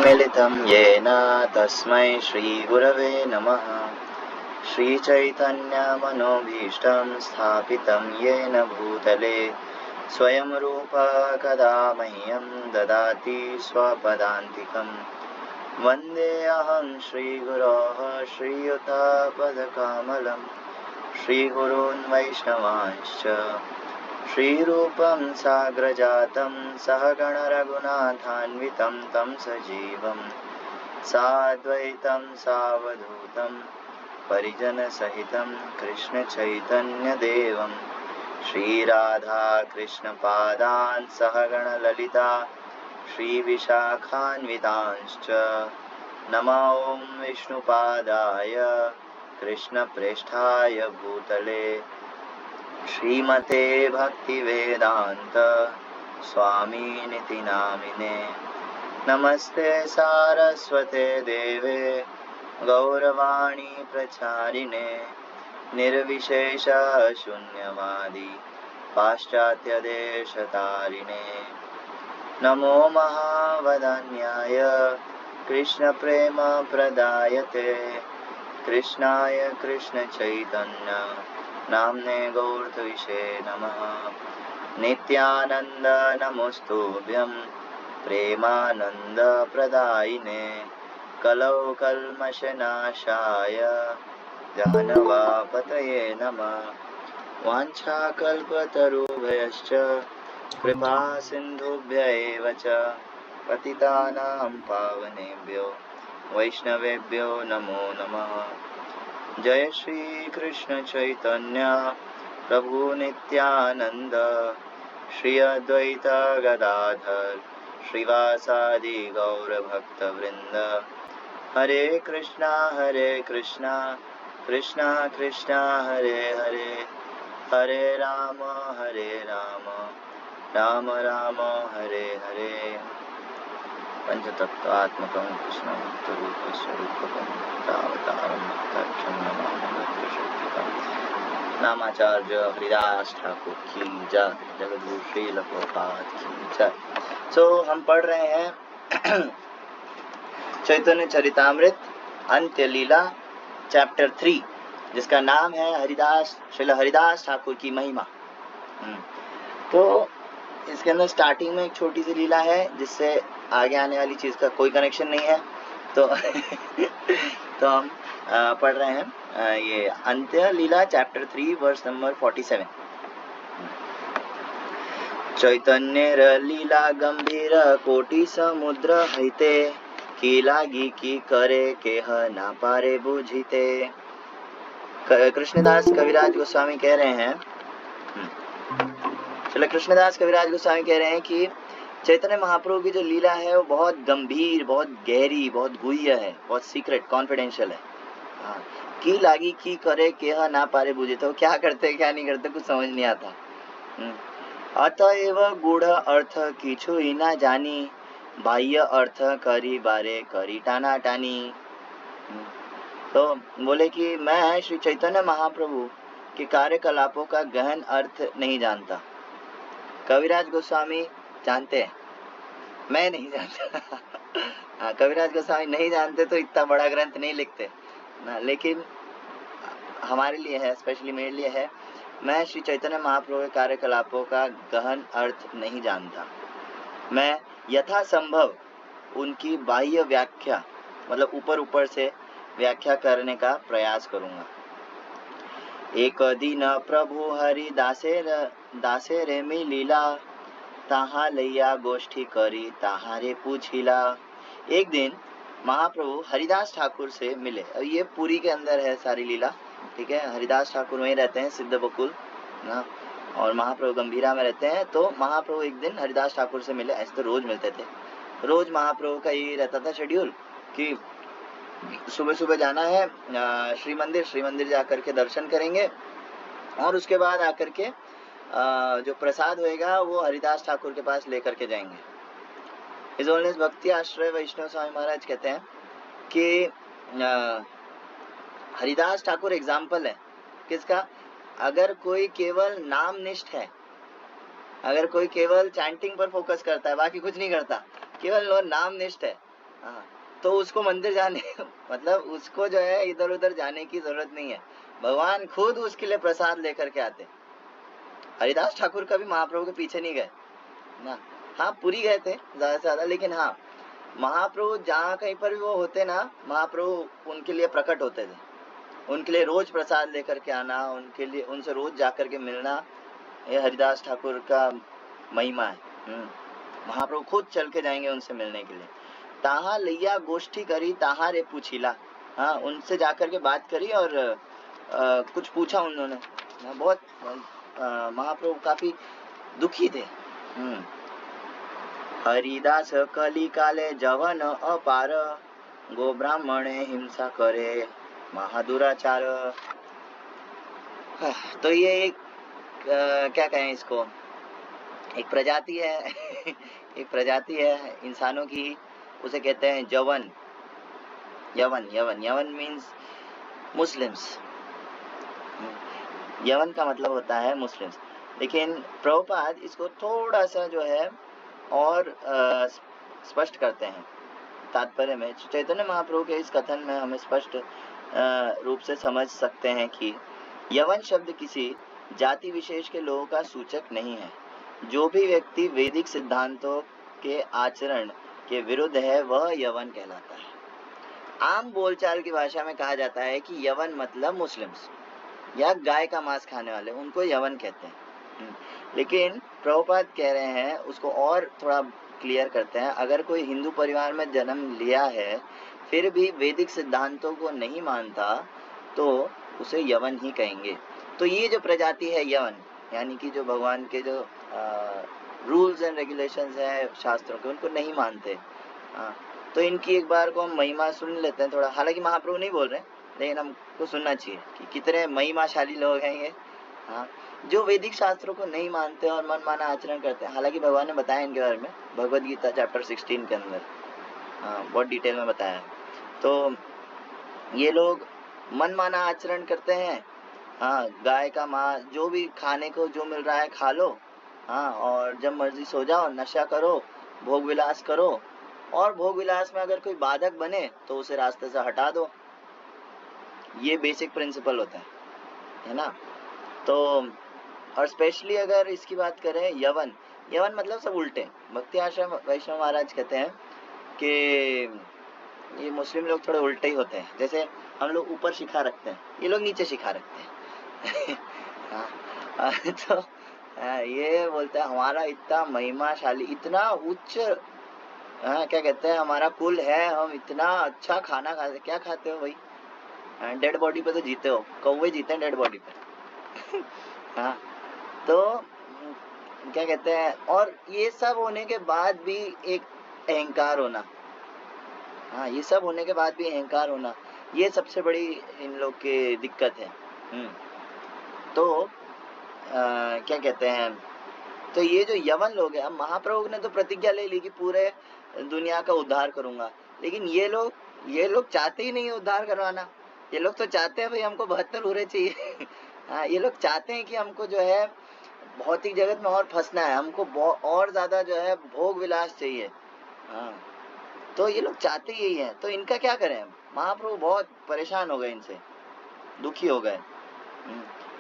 मिलितं येन तस्मै श्रीगुरवे नमः। श्रीचैतन्यमनोभीष्टं स्थापितं येन भूतले स्वयं रूप कदा मह्यं ददाति स्वपदान्तिकं। वन्देऽहं श्रीगुरोः श्रीयुतपदकमलं श्रीगुरून् वैष्णवांश्च श्रीरूपं साग्रजातं सहगण रघुनाथान्वितं तं सजीवं साद्वैतं सावधूतं परिजनसहितं कृष्णचैतन्यदेवं श्रीराधाकृष्णपादान् सहगण ललिता श्रीविशाखान्वितांश्च नमो ॐ विष्णुपादाय कृष्णप्रेष्ठाय भूतले श्रीमते भक्तिवेदान्त स्वामिनिति नामिने। नमस्ते सारस्वते देवे गौरवाणी प्रचारिणे निर्विशेष शून्यवादी पाश्चात्यदेशतारिणे। नमो महावदान्याय कृष्णप्रेम प्रदायते कृष्णाय कृष्णचैतन्य नाम्ने गौरत्विषे नमः। नित्यानन्द नमोस्तुभ्यं प्रेमानन्द प्रदायिने कलौ कल्मषनाशाय जानवापतये नमः। वाञ्छाकल्पतरुभ्यश्च कृपा सिन्धुभ्य एव च पतितानां पावनेभ्यो वैष्णवेभ्यो नमो नमः। जय श्री कृष्ण चैतन्य प्रभु नित्यानंद श्री अद्वैत गदाधर श्रीवासादि गौर भक्त वृंद। हरे कृष्णा कृष्णा कृष्णा हरे हरे, हरे राम राम राम हरे हरे। पंचतत्वात्मकं कृष्णं स्वरूपस्वरूपकमवतारं भक्ताख्यं नमामि भक्तशक्तिकं। नामाचार्य हरिदास ठाकुर की जय, जगद्गुरु श्रील प्रभुपाद की जय। सो हम पढ़ रहे हैं चैतन्य चरितामृत अंत्य लीला चैप्टर 3, जिसका नाम है हरिदास श्रील हरिदास ठाकुर की महिमा। तो इसके अंदर स्टार्टिंग में एक छोटी सी लीला है जिससे आगे आने वाली चीज का कोई कनेक्शन नहीं है। तो तो हम पढ़ रहे हैं ये अंत्य लीला चैप्टर 3 वर्स नंबर 47। चैतन्य लीला गंभीर कोटि समुद्र हईते की लागी की करे केह ना पारे बुझीते। कृष्णदास कविराज गोस्वामी कह रहे हैं, चलो कृष्णदास कविराज गोस्वामी कह रहे हैं कि चैतन्य महाप्रभु की जो लीला है वो बहुत गंभीर, बहुत गहरी, बहुत गुह्य है, बहुत सीक्रेट, कॉन्फिडेंशियल है। हाँ, की लागी की करे केह ना पारे बुझे, तो क्या करते क्या नहीं करते कुछ समझ नहीं आता। अतएव गूढ़ अर्थ किछु ही ना जानी, बाह्य अर्थ करी बारे करी टाना टानी। तो बोले कि मैं श्री चैतन्य महाप्रभु के कार्यकलापों का गहन अर्थ नहीं जानता। कविराज गोस्वामी जानते हैं, मैं नहीं जानता। हाँ, कविराज गोस्वामी नहीं जानते तो इतना बड़ा ग्रंथ नहीं लिखते ना, लेकिन हमारे लिए है, स्पेशली मेरे लिए है। मैं श्री चैतन्य महाप्रभु के कार्यकलापों का गहन अर्थ नहीं जानता। मैं यथासंभव उनकी बाह्य व्याख्या, मतलब ऊपर ऊपर से व्याख्या करने का प्रयास करूंगा। एक दिन प्रभु हरि दासे रे मी लीला, ताहा लैया गोष्ठी करी ताहारे पूछिला। एक दिन महाप्रभु हरिदास ठाकुर से मिले। अब ये पूरी के अंदर है सारी लीला, ठीक है। हरिदास ठाकुर वहीं रहते हैं, सिद्ध बकुल ना, और महाप्रभु गंभीरा में रहते हैं। तो महाप्रभु एक दिन हरिदास ठाकुर से मिले। ऐसे तो रोज मिलते थे, रोज महाप्रभु का ये रहता था शेड्यूल कि सुबह सुबह जाना है श्री मंदिर जाकर के दर्शन करेंगे, और उसके बाद आकर के जो प्रसाद होएगा वो हरिदास ठाकुर के पास लेकर के जाएंगे। हिज होलीनेस भक्ति आश्रय वैष्णव स्वामी महाराज कहते हैं कि हरिदास ठाकुर एग्जाम्पल है किसका? अगर कोई केवल नाम निष्ठ है, अगर कोई केवल चैंटिंग पर फोकस करता है, बाकी कुछ नहीं करता, केवल नाम निष्ठ है, हाँ, तो उसको मंदिर जाने मतलब उसको जो है इधर उधर जाने की जरूरत नहीं है, भगवान खुद उसके लिए प्रसाद लेकर के आते। हरिदास ठाकुर कभी महाप्रभु के पीछे नहीं गए ना। हाँ, पुरी गए थे ज्यादा से ज्यादा, लेकिन हाँ, महाप्रभु जहाँ कहीं पर भी वो होते ना, महाप्रभु उनके लिए प्रकट होते थे, उनके लिए रोज प्रसाद लेकर के आना, उनके लिए उनसे रोज जाकर के मिलना, ये हरिदास ठाकुर का महिमा है। महाप्रभु खुद चल के जाएंगे उनसे मिलने के लिए। ताहा लैया गोष्ठी करी ताहा रे पूछिला, हाँ, उनसे जाकर के बात करी और कुछ पूछा उन्होंने। बहुत महाप्रभु काफी दुखी थे। हरिदास कली काले जवन अपार, गो ब्राह्मणे हिंसा करे महादुराचार। तो ये एक क्या कहें इसको, एक प्रजाति है एक प्रजाति है इंसानों की, उसे कहते हैं जवन। यवन यवन यवन मीन्स मुस्लिम्स। यवन का मतलब होता है मुस्लिम्स। लेकिन प्रभुपाद इसको थोड़ा सा जो है और स्पष्ट करते हैं तात्पर्य में। चैतन्य महाप्रभु के इस कथन में हमें स्पष्ट रूप से समझ सकते हैं कि यवन शब्द किसी जाति विशेष के लोगों का सूचक नहीं है। जो भी व्यक्ति वैदिक सिद्धांतों के आचरण के विरुद्ध है वह यवन कहलाता है। आम बोलचाल की भाषा में कहा जाता है कि यवन मतलब मुस्लिम्स या गाय का मांस खाने वाले, उनको यवन कहते हैं। लेकिन प्रभुपाद कह रहे हैं उसको और थोड़ा क्लियर करते हैं। अगर कोई हिंदू परिवार में जन्म लिया है फिर भी वैदिक सिद्धांतों को नहीं मानता तो उसे यवन ही कहेंगे। तो ये जो प्रजाति है यवन, यानी कि जो भगवान के जो रूल्स एंड रेगुलेशंस है शास्त्रों के, उनको नहीं मानते। तो इनकी एक बार को हम महिमा सुन लेते हैं थोड़ा। हालांकि महाप्रभु नहीं बोल रहे, लेकिन हमको सुनना चाहिए कि कितने महिमाशाली लोग हैं ये, हाँ, जो वैदिक शास्त्रों को नहीं मानते और मनमाना आचरण करते हैं। हालांकि भगवान ने बताया इनके बारे में भगवद गीता चैप्टर 16 के अंदर, बहुत डिटेल में बताया है। तो ये लोग मनमाना आचरण करते हैं। हाँ, गाय का मांस, जो भी खाने को जो मिल रहा है खा लो, हाँ, और जब मर्जी सो जाओ, नशा करो, भोग विलास करो, और भोग विलास में अगर कोई बाधक बने तो उसे रास्ते से हटा दो। ये बेसिक प्रिंसिपल होता है ना। तो और स्पेशली अगर इसकी बात करें यवन, यवन मतलब सब उल्टे। भक्ति आश्रम वैष्णव महाराज कहते हैं कि ये मुस्लिम लोग थोड़े उल्टे ही होते हैं। जैसे हम लोग ऊपर शिखा रखते हैं, ये लोग नीचे शिखा रखते हैं तो ये बोलते हैं हमारा इतना महिमाशाली, इतना उच्च, क्या कहते हैं, हमारा कुल है, हम इतना अच्छा खाना खाते। क्या खाते हो भाई? डेड बॉडी पे तो जीते हो, कौवे जीते हैं डेड बॉडी पे हाँ, तो क्या कहते हैं, और ये सब होने के बाद भी एक अहंकार होना, हाँ, ये सब होने के बाद भी अहंकार होना, ये सबसे बड़ी इन लोग की दिक्कत है। तो क्या कहते हैं, तो ये जो यवन लोग हैं, महाप्रभु ने तो प्रतिज्ञा ले ली कि पूरे दुनिया का उद्धार करूंगा, लेकिन ये लोग चाहते ही नहीं उद्धार करवाना। ये लोग तो चाहते हैं भाई हमको 72 पूरे चाहिए हाँ, ये लोग चाहते हैं कि हमको जो है भौतिक जगत में और फंसना है, हमको और ज्यादा जो है भोग विलास चाहिए। हाँ, तो ये लोग चाहते यही है। तो इनका क्या करें? महाप्रभु बहुत परेशान हो गए इनसे, दुखी हो गए।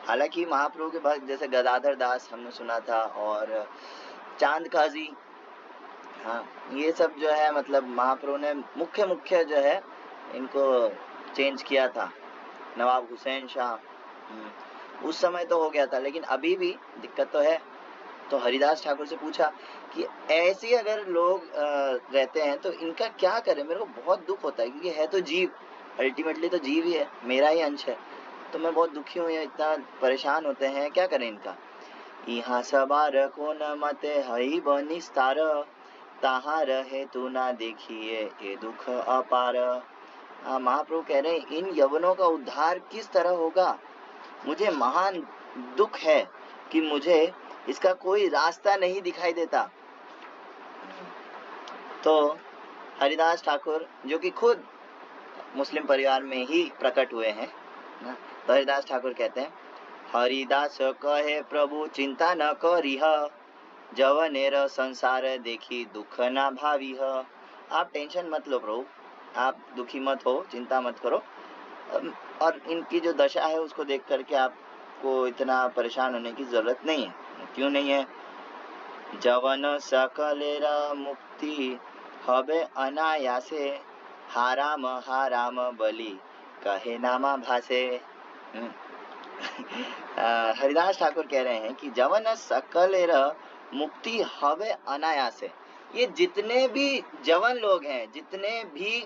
हालांकि महाप्रभु के भक्त जैसे गदाधर दास हमने सुना था, और चांद काजी, हाँ, ये सब जो है मतलब महाप्रभु ने मुख्य जो है इनको चेंज किया था। नवाब हुसैन शाह, उस समय तो हो गया था, लेकिन अभी भी दिक्कत तो है। तो हरिदास ठाकुर से पूछा कि ऐसे अगर लोग रहते हैं तो इनका क्या करें? मेरे को बहुत दुख होता है, क्योंकि है तो जीव, अल्टीमेटली तो जीव ही है, मेरा ही अंश है। तो मैं बहुत दुखी हूँ, इतना परेशान होते हैं, क्या करें इनका? यहाँ सबार को न मते हई बनिस्तार, ताहा रहे तू ना देखिए ये दुख अपार। महाप्रभु कह रहे हैं इन यवनों का उद्धार किस तरह होगा? मुझे महान दुख है कि मुझे इसका कोई रास्ता नहीं दिखाई देता। तो हरिदास ठाकुर जो कि खुद मुस्लिम परिवार में ही प्रकट हुए हैं ना, तो हरिदास ठाकुर कहते हैं, हरिदास कहे प्रभु चिंता न करिह, जवनेर संसार देखी दुख ना भाविह। आप टेंशन मत लो प्रभु, आप दुखी मत हो, चिंता मत करो। और इनकी जो दशा है उसको देख करके आपको इतना परेशान होने की जरूरत नहीं है। क्यों नहीं है? जवन सकलेरा मुक्ति हबे अनायासे, हाराम बलि कहे नामा भासे। हरिदास ठाकुर कह रहे हैं कि जवन सकलेर मुक्ति हवे अनायासे। ये जितने भी जवन लोग हैं, जितने भी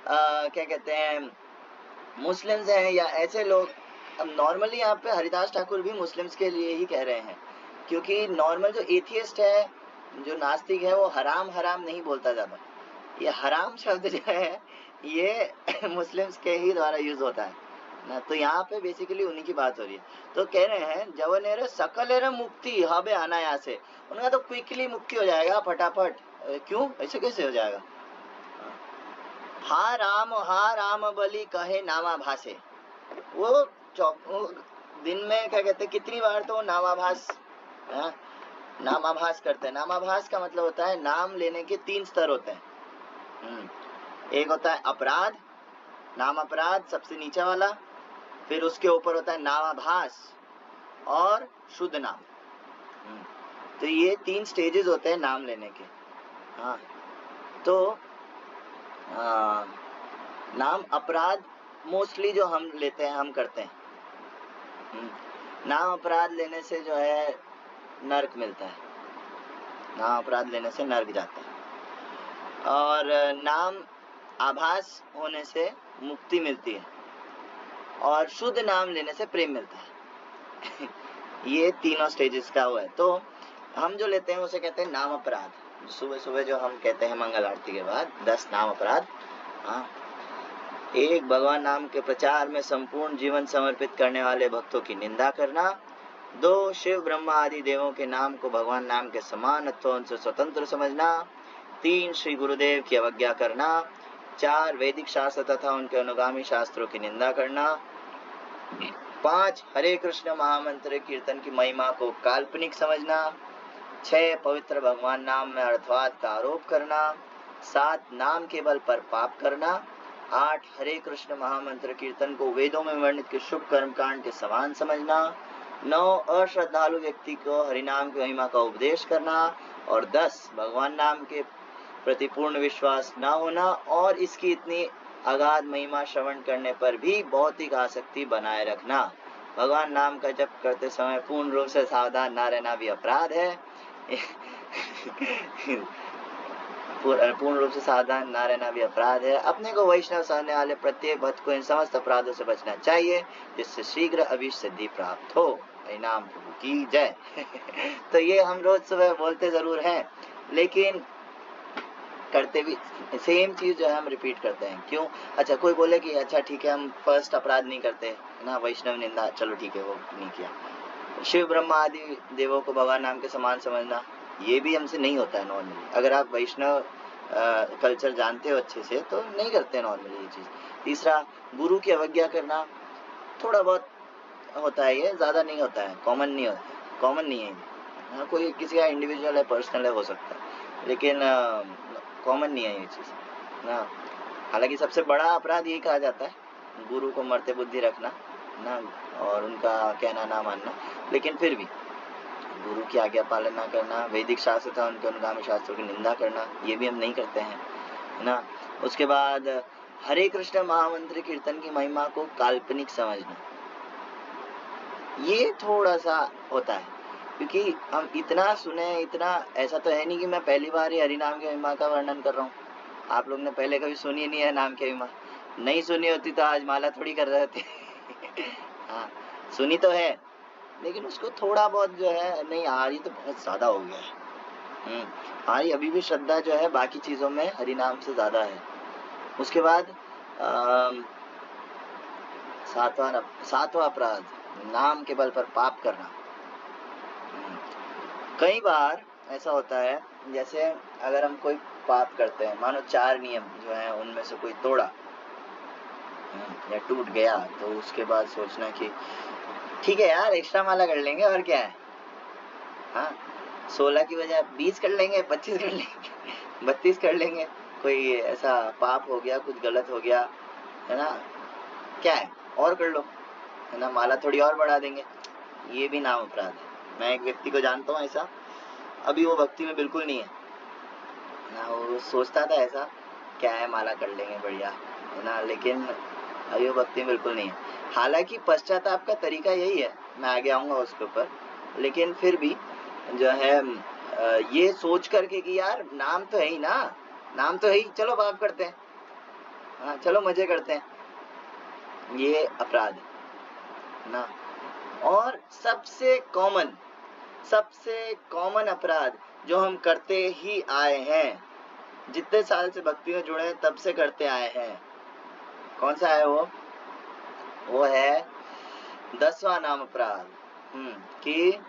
क्या कहते हैं मुस्लिम्स हैं या ऐसे लोग, अब नॉर्मली यहाँ पे हरिदास ठाकुर भी मुस्लिम्स के लिए ही कह रहे हैं, क्योंकि नॉर्मल जो एथियस्ट है, जो नास्तिक है, वो हराम नहीं बोलता ज्यादा। ये हराम शब्द जो है ये मुस्लिम्स के ही द्वारा यूज होता है ना, तो यहाँ पे बेसिकली उन्हीं की बात हो रही है। तो कह रहे हैं जवनेर सकलेर मुक्ति हबे अनायासे, उनका तो क्विकली मुक्ति हो जाएगा फटाफट। क्यों? ऐसे कैसे हो जाएगा? हा राम बलि कहे नामा भासे। वो दिन में क्या कहते हैं, कितनी बार तो नामाभास नामाभास करते हैं। नामाभास का मतलब होता है नाम लेने के 3 स्तर होते हैं। एक होता है अपराध, नाम अपराध सबसे नीचे वाला, फिर उसके ऊपर होता है नामाभास और शुद्ध नाम। तो ये 3 स्टेजेस होते हैं नाम लेने के। हाँ, तो नाम अपराध मोस्टली जो हम लेते हैं, हम करते हैं। नाम अपराध लेने से जो है नरक मिलता है, नाम अपराध लेने से नरक जाता है, और नाम आभास होने से मुक्ति मिलती है, और शुद्ध नाम लेने से प्रेम मिलता है। ये तीनों स्टेजेस का हुआ है। तो हम जो लेते हैं उसे कहते हैं नाम अपराध। सुबह सुबह जो हम कहते हैं मंगल आरती के बाद 10 नाम अपराध। हाँ, 1 भगवान नाम के प्रचार में संपूर्ण जीवन समर्पित करने वाले भक्तों की निंदा करना। 2 शिव ब्रह्मा आदि देवों के नाम को भगवान नाम के समान अथवा उनसे स्वतंत्र समझना। 3 श्री गुरुदेव की अवज्ञा करना। 4 वैदिक शास्त्र तथा उनके अनुगामी शास्त्रों की निंदा करना। 5 हरे कृष्ण महामंत्र कीर्तन की महिमा को काल्पनिक समझना। 6 पवित्र भगवान नाम में अर्थवाद का आरोप करना। 7 नाम के बल पर पाप करना। 8 हरे कृष्ण महामंत्र कीर्तन को वेदों में वर्णित के शुभ कर्म कांड के समान समझना। 9 अश्रद्धालु व्यक्ति को हरिनाम की महिमा का उपदेश करना। और 10 भगवान नाम के प्रति पूर्ण विश्वास न होना और इसकी इतनी अगाध महिमा श्रवण करने पर भी भौतिक आसक्ति बनाए रखना। भगवान नाम का जप करते समय पूर्ण रूप से सावधान न रहना भी अपराध है। पूर्ण रूप से सावधान न रहना भी अपराध है। अपने को वैष्णव समझने वाले प्रत्येक भक्त को इन समस्त अपराधों से बचना चाहिए, जिससे शीघ्र अभीष्ट सिद्धि प्राप्त हो। नाम प्रभु की जय। तो ये हम रोज सुबह बोलते जरूर हैं, लेकिन करते भी सेम चीज जो है हम रिपीट करते हैं। क्यों? अच्छा, कोई बोले कि अच्छा ठीक है हम फर्स्ट अपराध नहीं करते ना, वैष्णव निंदा, चलो ठीक है वो नहीं किया। शिव ब्रह्मा आदि देवों को भगवान नाम के समान समझना, ये भी हमसे नहीं होता है नॉर्मली। अगर आप वैष्णव कल्चर जानते हो अच्छे से तो नहीं करते नॉर्मली ये चीज। तीसरा, गुरु की अवज्ञा करना, थोड़ा बहुत होता है, ये ज्यादा नहीं होता है, कॉमन नहीं होता है, कॉमन नहीं है ये। कोई किसी का इंडिविजुअल है, पर्सनल है, हो सकता है, लेकिन कॉमन नहीं है ये चीज ना। हालांकि सबसे बड़ा अपराध ये कहा जाता है गुरु को मरते बुद्धि रखना ना, और उनका कहना ना मानना, लेकिन फिर भी गुरु की आज्ञा पालन ना करना, वैदिक शास्त्र था उनके अनुगामी शास्त्रों की निंदा करना, ये भी हम नहीं करते हैं ना। उसके बाद हरे कृष्ण महामंत्र कीर्तन की महिमा को काल्पनिक समझना, ये थोड़ा सा होता है, क्योंकि हम इतना सुने, इतना ऐसा तो है नहीं कि मैं पहली बार ही हरि नाम की महिमा का वर्णन कर रहा हूँ। आप लोग ने पहले कभी सुनी नहीं है नाम की महिमा, नहीं सुनी होती तो आज माला थोड़ी कर रहे थे। हाँ, सुनी तो है, लेकिन उसको थोड़ा बहुत जो है, नहीं यार ये तो बहुत ज्यादा हो गया है। हमारी अभी भी श्रद्धा जो है बाकी चीजों में हरि नाम से ज्यादा है। उसके बाद 7वां अपराध, नाम के बल पर पाप करना। कई बार ऐसा होता है, जैसे अगर हम कोई पाप करते हैं, मानो 4 नियम जो है उनमें से कोई तोड़ा या टूट गया, तो उसके बाद सोचना कि ठीक है यार एक्स्ट्रा माला कर लेंगे और क्या है, हाँ 16 की बजाय 20 कर लेंगे, 25 कर लेंगे, 32 कर लेंगे, कोई ऐसा पाप हो गया, कुछ गलत हो गया, है ना, क्या है और कर लो, है ना, माला थोड़ी और बढ़ा देंगे, ये भी नाम अपराध है। मैं एक व्यक्ति को जानता हूँ ऐसा, अभी वो भक्ति में बिल्कुल नहीं है ना, वो सोचता था ऐसा क्या है माला कर लेंगे बढ़िया, है ना, लेकिन अभी वो भक्ति में बिल्कुल नहीं है। हालांकि पश्चाताप का तरीका यही है, मैं आगे आऊंगा उसके ऊपर, लेकिन फिर भी जो है ये सोच करके कि यार नाम तो है ही ना, नाम तो है ही, चलो पाप करते हैं, हाँ चलो मजे करते हैं, ये अपराध है ना। और सबसे कॉमन अपराध जो हम करते ही आए हैं, जितने साल से भक्ति में जुड़े हैं तब से करते आए हैं, कौन सा है वो है 10वां नाम अपराध, कि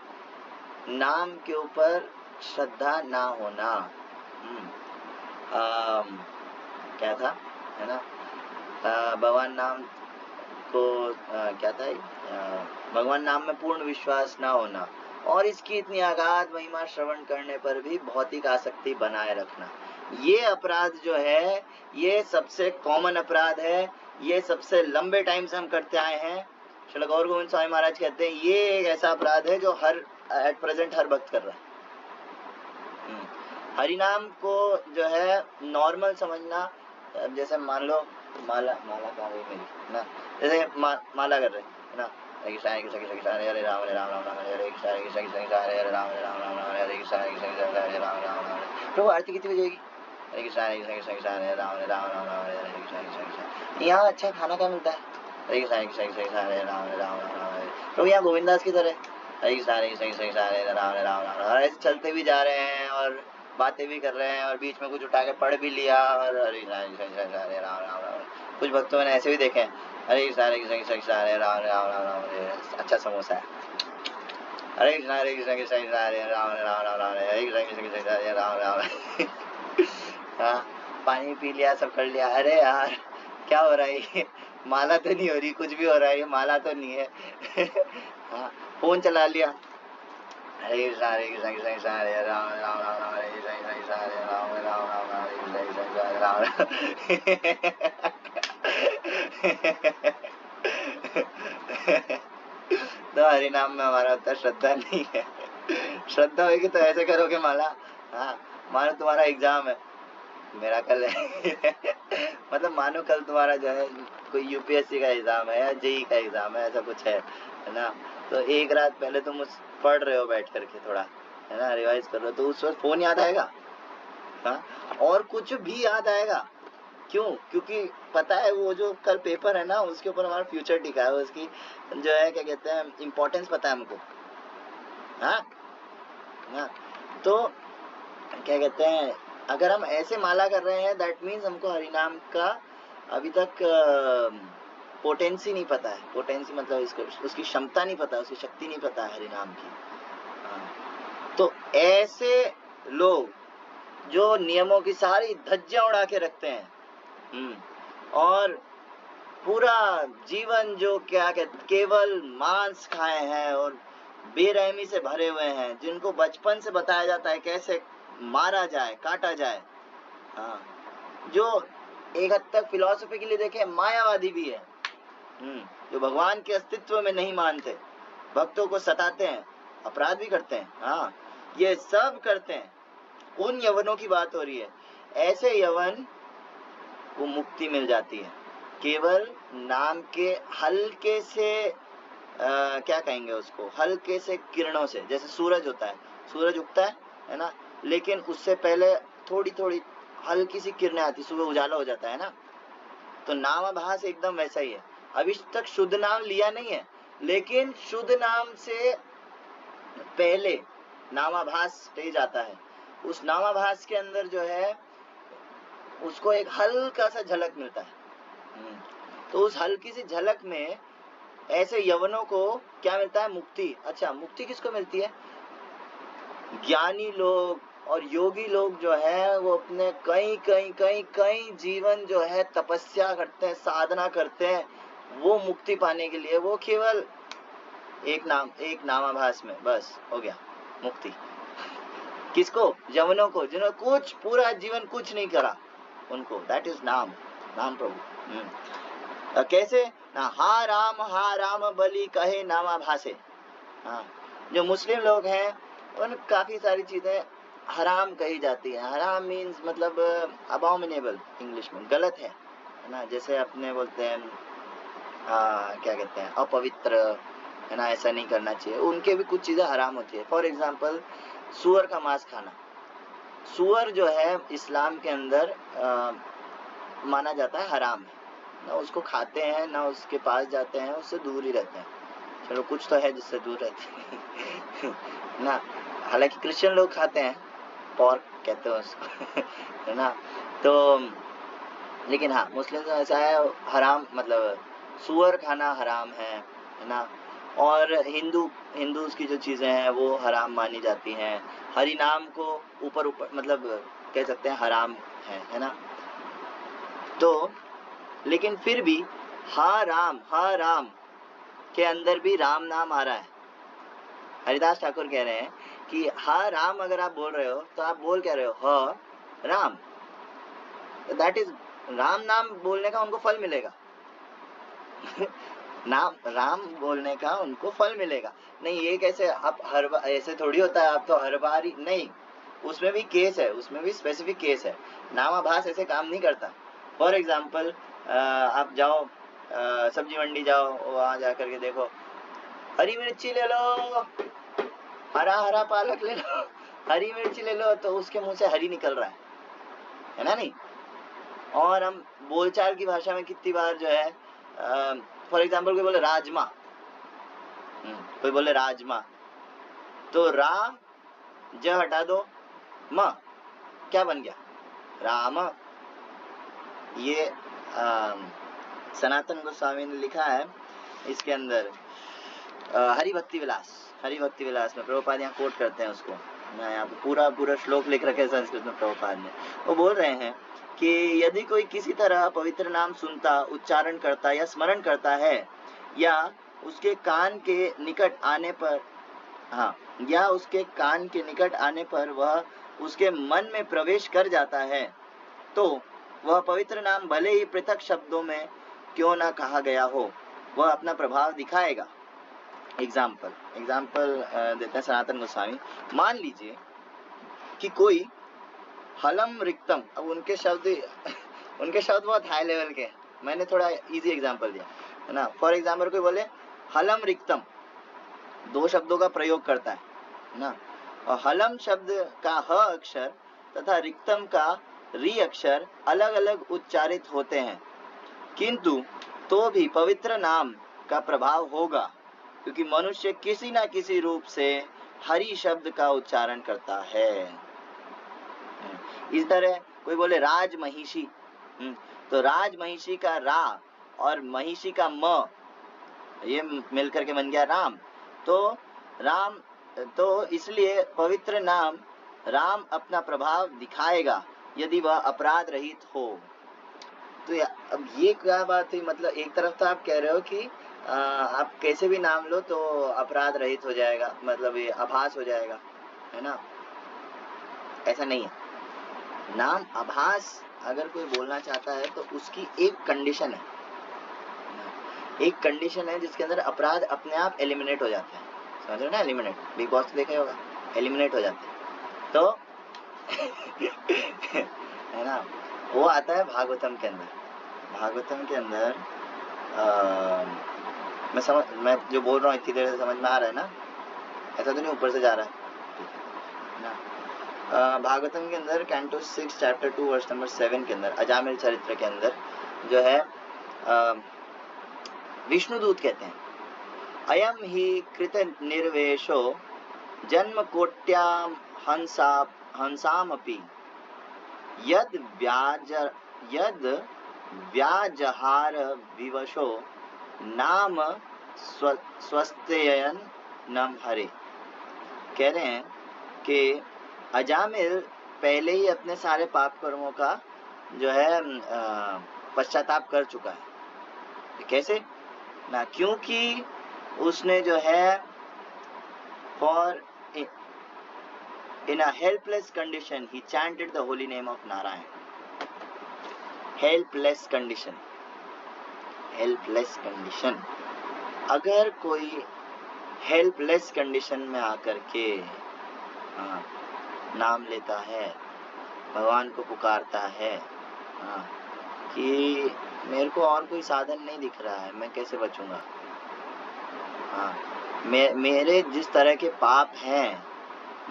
नाम के ऊपर श्रद्धा ना होना। क्या था, है ना, भगवान नाम को क्या था, भगवान नाम में पूर्ण विश्वास ना होना, और इसकी इतनी अगाध महिमा श्रवण करने पर भी भौतिक आसक्ति बनाए रखना। ये अपराध जो है ये सबसे कॉमन अपराध है, ये सबसे लंबे टाइम से हम करते आए हैं। श्रील गौर गोविंद स्वामी महाराज कहते हैं ये एक ऐसा अपराध है जो एट प्रेजेंट हर भक्त कर रहा है। हरिनाम को जो है नॉर्मल समझना, जैसे मान लो माला कहाँ गई मेरी, ना, जैसे माला कर रहे है ना, हरे कृष्ण हरे राम राम राम हरे कृष्ण हरे कृष्ण हरे राम राम राम हरे कृष्ण हरे राम राम। प्रभु आरती कितनी बजेगी, हरे कृष्ण हरे राम राम हरे कृष्ण। यहाँ अच्छा खाना क्या मिलता है, हरे कृष्ण हरे राम राम राम। प्रभु यहाँ गोविंदास की तरह हरे कृष्ण हरे राम राम, ऐसे चलते भी जा रहे हैं और बातें भी कर रहे हैं और बीच में कुछ उठा के पढ़ भी लिया, और हरे राम राम राम। कुछ भक्तों ने ऐसे भी देखे, हरे कृष्ण हरे राम राम राम, अच्छा समोसा है, हरे कृष्ण हरे राम राम हरे कृष्ण हरे राम राम। हाँ पानी पी लिया, सब कर लिया, अरे यार क्या हो रहा है, माला तो नहीं हो रही, कुछ भी हो रहा है, माला तो नहीं है। हाँ फोन चला लिया, हरे कृष्ण हरे राम राम राम हरे कृष्ण हरे राम राम राम हरे कृष्ण हरे राम राम। तो हरि नाम में हमारा उतना श्रद्धा नहीं है। श्रद्धा होगी तो ऐसे करोगे माला, हाँ मानो तुम्हारा एग्जाम है, मेरा कल है। मतलब मानो कल तुम्हारा जो है कोई यूपीएससी का एग्जाम है या जेई का एग्जाम है, ऐसा कुछ है ना, तो एक रात पहले तुम पढ़ रहे हो बैठ करके थोड़ा, है ना, रिवाइज कर रहे हो, तो उस वक्त फोन याद आएगा, हाँ, और कुछ भी याद आएगा, क्यों, क्योंकि पता है वो जो कल पेपर है ना उसके ऊपर हमारा फ्यूचर टिका है, उसकी जो है क्या कहते हैं इम्पोर्टेंस पता है हमको, हाँ, तो क्या कहते हैं अगर हम ऐसे माला कर रहे हैं दैट मीन्स हमको हरिनाम का अभी तक पोटेंसी नहीं पता है, पोटेंसी मतलब इसको उसकी क्षमता नहीं पता, उसकी शक्ति नहीं पता है हरिनाम की। तो ऐसे लोग जो नियमों की सारी धज्जियां उड़ा के रखते हैं और पूरा जीवन जो क्या कहते केवल मांस खाए हैं और बेरहमी से भरे हुए हैं, जिनको बचपन से बताया जाता है कैसे मारा जाए, काटा जाए, हाँ, जो एक हद तक फिलॉसफी के लिए देखे मायावादी भी है, जो भगवान के अस्तित्व में नहीं मानते, भक्तों को सताते हैं, अपराध भी करते हैं, हाँ ये सब करते हैं, उन यवनों की बात हो रही है। ऐसे यवन को मुक्ति मिल जाती है केवल नाम के हल्के से क्या कहेंगे उसको, हल्के से किरणों से, जैसे सूरज होता है, सूरज उगता है ना, लेकिन उससे पहले थोड़ी थोड़ी हल्की सी किरणें आती, सुबह उजाला हो जाता है ना, तो नामाभास एकदम वैसा ही है। अभी तक शुद्ध नाम लिया नहीं है, लेकिन शुद्ध नाम से पहले नामाभास स्टेज आता है, उस नामाभास के अंदर जो है उसको एक हल्का सा झलक मिलता है, तो उस हल्की सी झलक में ऐसे यवनों को क्या मिलता है, मुक्ति। अच्छा मुक्ति किसको मिलती है, ज्ञानी लोग और योगी लोग जो है वो अपने कई जीवन जो है तपस्या करते हैं, साधना करते हैं, वो मुक्ति पाने के लिए वो केवल एक नामाभास में बस हो गया मुक्ति। किसको, यवनों को, जिन्होंने कुछ पूरा जीवन कुछ नहीं करा, उनको, दैट इज नाम, नाम प्रभु। कैसे ना, हा राम बलि कहे नामा भासे। हाँ, जो मुस्लिम लोग हैं उन काफी सारी चीजें हराम कही जाती है। हराम मीन्स मतलब अबॉमिनेबल, इंग्लिश में गलत है ना। जैसे अपने बोलते हैं क्या कहते हैं, अपवित्र है ना, ऐसा नहीं करना चाहिए। उनके भी कुछ चीजें हराम होती है। फॉर एग्जाम्पल सुअर का मांस खाना। सुअर जो है इस्लाम के अंदर माना जाता है हराम है ना, उसको खाते हैं ना, उसके पास जाते हैं, उससे दूर ही रहते हैं। चलो कुछ तो है जिससे दूर रहते हैं ना। हालांकि क्रिश्चियन लोग खाते हैं, पॉर्क कहते हैं उसको है ना। तो लेकिन हाँ, मुस्लिम तो ऐसा है, हराम मतलब सुअर खाना हराम है ना। और हिंदूज की जो चीजें हैं वो हराम मानी जाती हैं। हरि नाम को ऊपर मतलब कह सकते हैं हराम है ना। तो लेकिन फिर भी हा राम के अंदर भी राम नाम आ रहा है। हरिदास ठाकुर कह रहे हैं कि हा राम अगर आप बोल रहे हो तो आप बोल क्या रहे हो, ह राम, दैट इज राम नाम बोलने का उनको फल मिलेगा नाम राम बोलने का उनको फल मिलेगा। नहीं ये कैसे आप हर बार ऐसे थोड़ी होता है, आप तो हर बार ही नहीं, उसमें भी केस है, उसमें भी स्पेसिफिक केस है। नामाभास ऐसे काम नहीं करता। फॉर एग्जाम्पल आप जाओ सब्जी मंडी जाओ, वहां जा करके देखो, हरी मिर्ची ले लो, हरा पालक ले लो, हरी मिर्ची ले लो, तो उसके मुंह से हरी निकल रहा है ना। नहीं, और हम बोलचाल की भाषा में कितनी बार जो है फॉर एग्जाम्पल कोई बोले राजमा, कोई बोले राजमा, तो रा ज हटा दो, म क्या बन गया, राम। ये सनातन गोस्वामी ने लिखा है इसके अंदर हरि भक्ति विलास में प्रभुपाद यहाँ कोट करते हैं उसको। यहाँ पूरा श्लोक लिख रखे हैं संस्कृत में प्रभुपाद ने। वो बोल रहे हैं कि यदि कोई किसी तरह पवित्र नाम सुनता, उच्चारण करता या स्मरण करता है, या उसके कान के निकट आने पर वह उसके मन में प्रवेश कर जाता है, तो वह पवित्र नाम भले ही पृथक शब्दों में क्यों ना कहा गया हो, वह अपना प्रभाव दिखाएगा। एग्जाम्पल देते हैं सनातन गोस्वामी। मान लीजिए कि कोई हलम रिक्तम, अब उनके शब्द बहुत हाई लेवल के, मैंने थोड़ा इजी एग्जाम्पल दिया है ना। फॉर एग्जाम्पल कोई बोले हलम रिक्तम, 2 शब्दों का प्रयोग करता है ना, और हलम शब्द का ह अक्षर तथा रिक्तम का री अक्षर अलग अलग उच्चारित होते हैं, किंतु तो भी पवित्र नाम का प्रभाव होगा, क्योंकि मनुष्य किसी न किसी रूप से हरि शब्द का उच्चारण करता है। इस तरह कोई बोले राज महिषी, तो राज महिषी का रा और महिषी का म, ये मिलकर के बन गया राम। तो इसलिए पवित्र नाम राम अपना प्रभाव दिखाएगा यदि वह अपराध रहित हो। तो अब ये क्या बात हुई, मतलब एक तरफ तो आप कह रहे हो कि आप कैसे भी नाम लो तो अपराध रहित हो जाएगा, मतलब ये आभास हो जाएगा, है ना। ऐसा नहीं है। नाम आभास अगर कोई बोलना चाहता है तो उसकी एक कंडीशन है, जिसके अंदर अपराध अपने आप एलिमिनेट हो जाते हैं। समझ रहे ना, एलिमिनेट, बिग बॉस देखा होगा, एलिमिनेट हो जाते हैं तो है ना। वो आता है भागवतम के अंदर। मैं जो बोल रहा हूँ इतनी देर से समझ में आ रहा है ना, ऐसा तो नहीं ऊपर से जा रहा है ना। भागवतम के अंदर कैंटो 6 चैप्टर 2 वर्स नंबर 7 के अंदर अजामिल चरित्र के अंदर जो है विष्णुदूत कहते हैं, अयम ही कृत निर्वेशो जन्म कोट्याम हंसामपि यद व्याजहार विवशो नाम स्वस्त्ययन नम हरे। कह रहे हैं कि अजामिल पहले ही अपने सारे पाप कर्मों का जो है पश्चाताप कर चुका है। कैसे ना, क्योंकि उसने जो है for in a helpless condition he chanted the holy name of Narayan, helpless condition, helpless condition. अगर कोई हेल्पलेस कंडीशन में आकर के नाम लेता है, भगवान को पुकारता है कि मेरे को और कोई साधन नहीं दिख रहा है, मैं कैसे बचूंगा, मेरे जिस तरह के पाप हैं,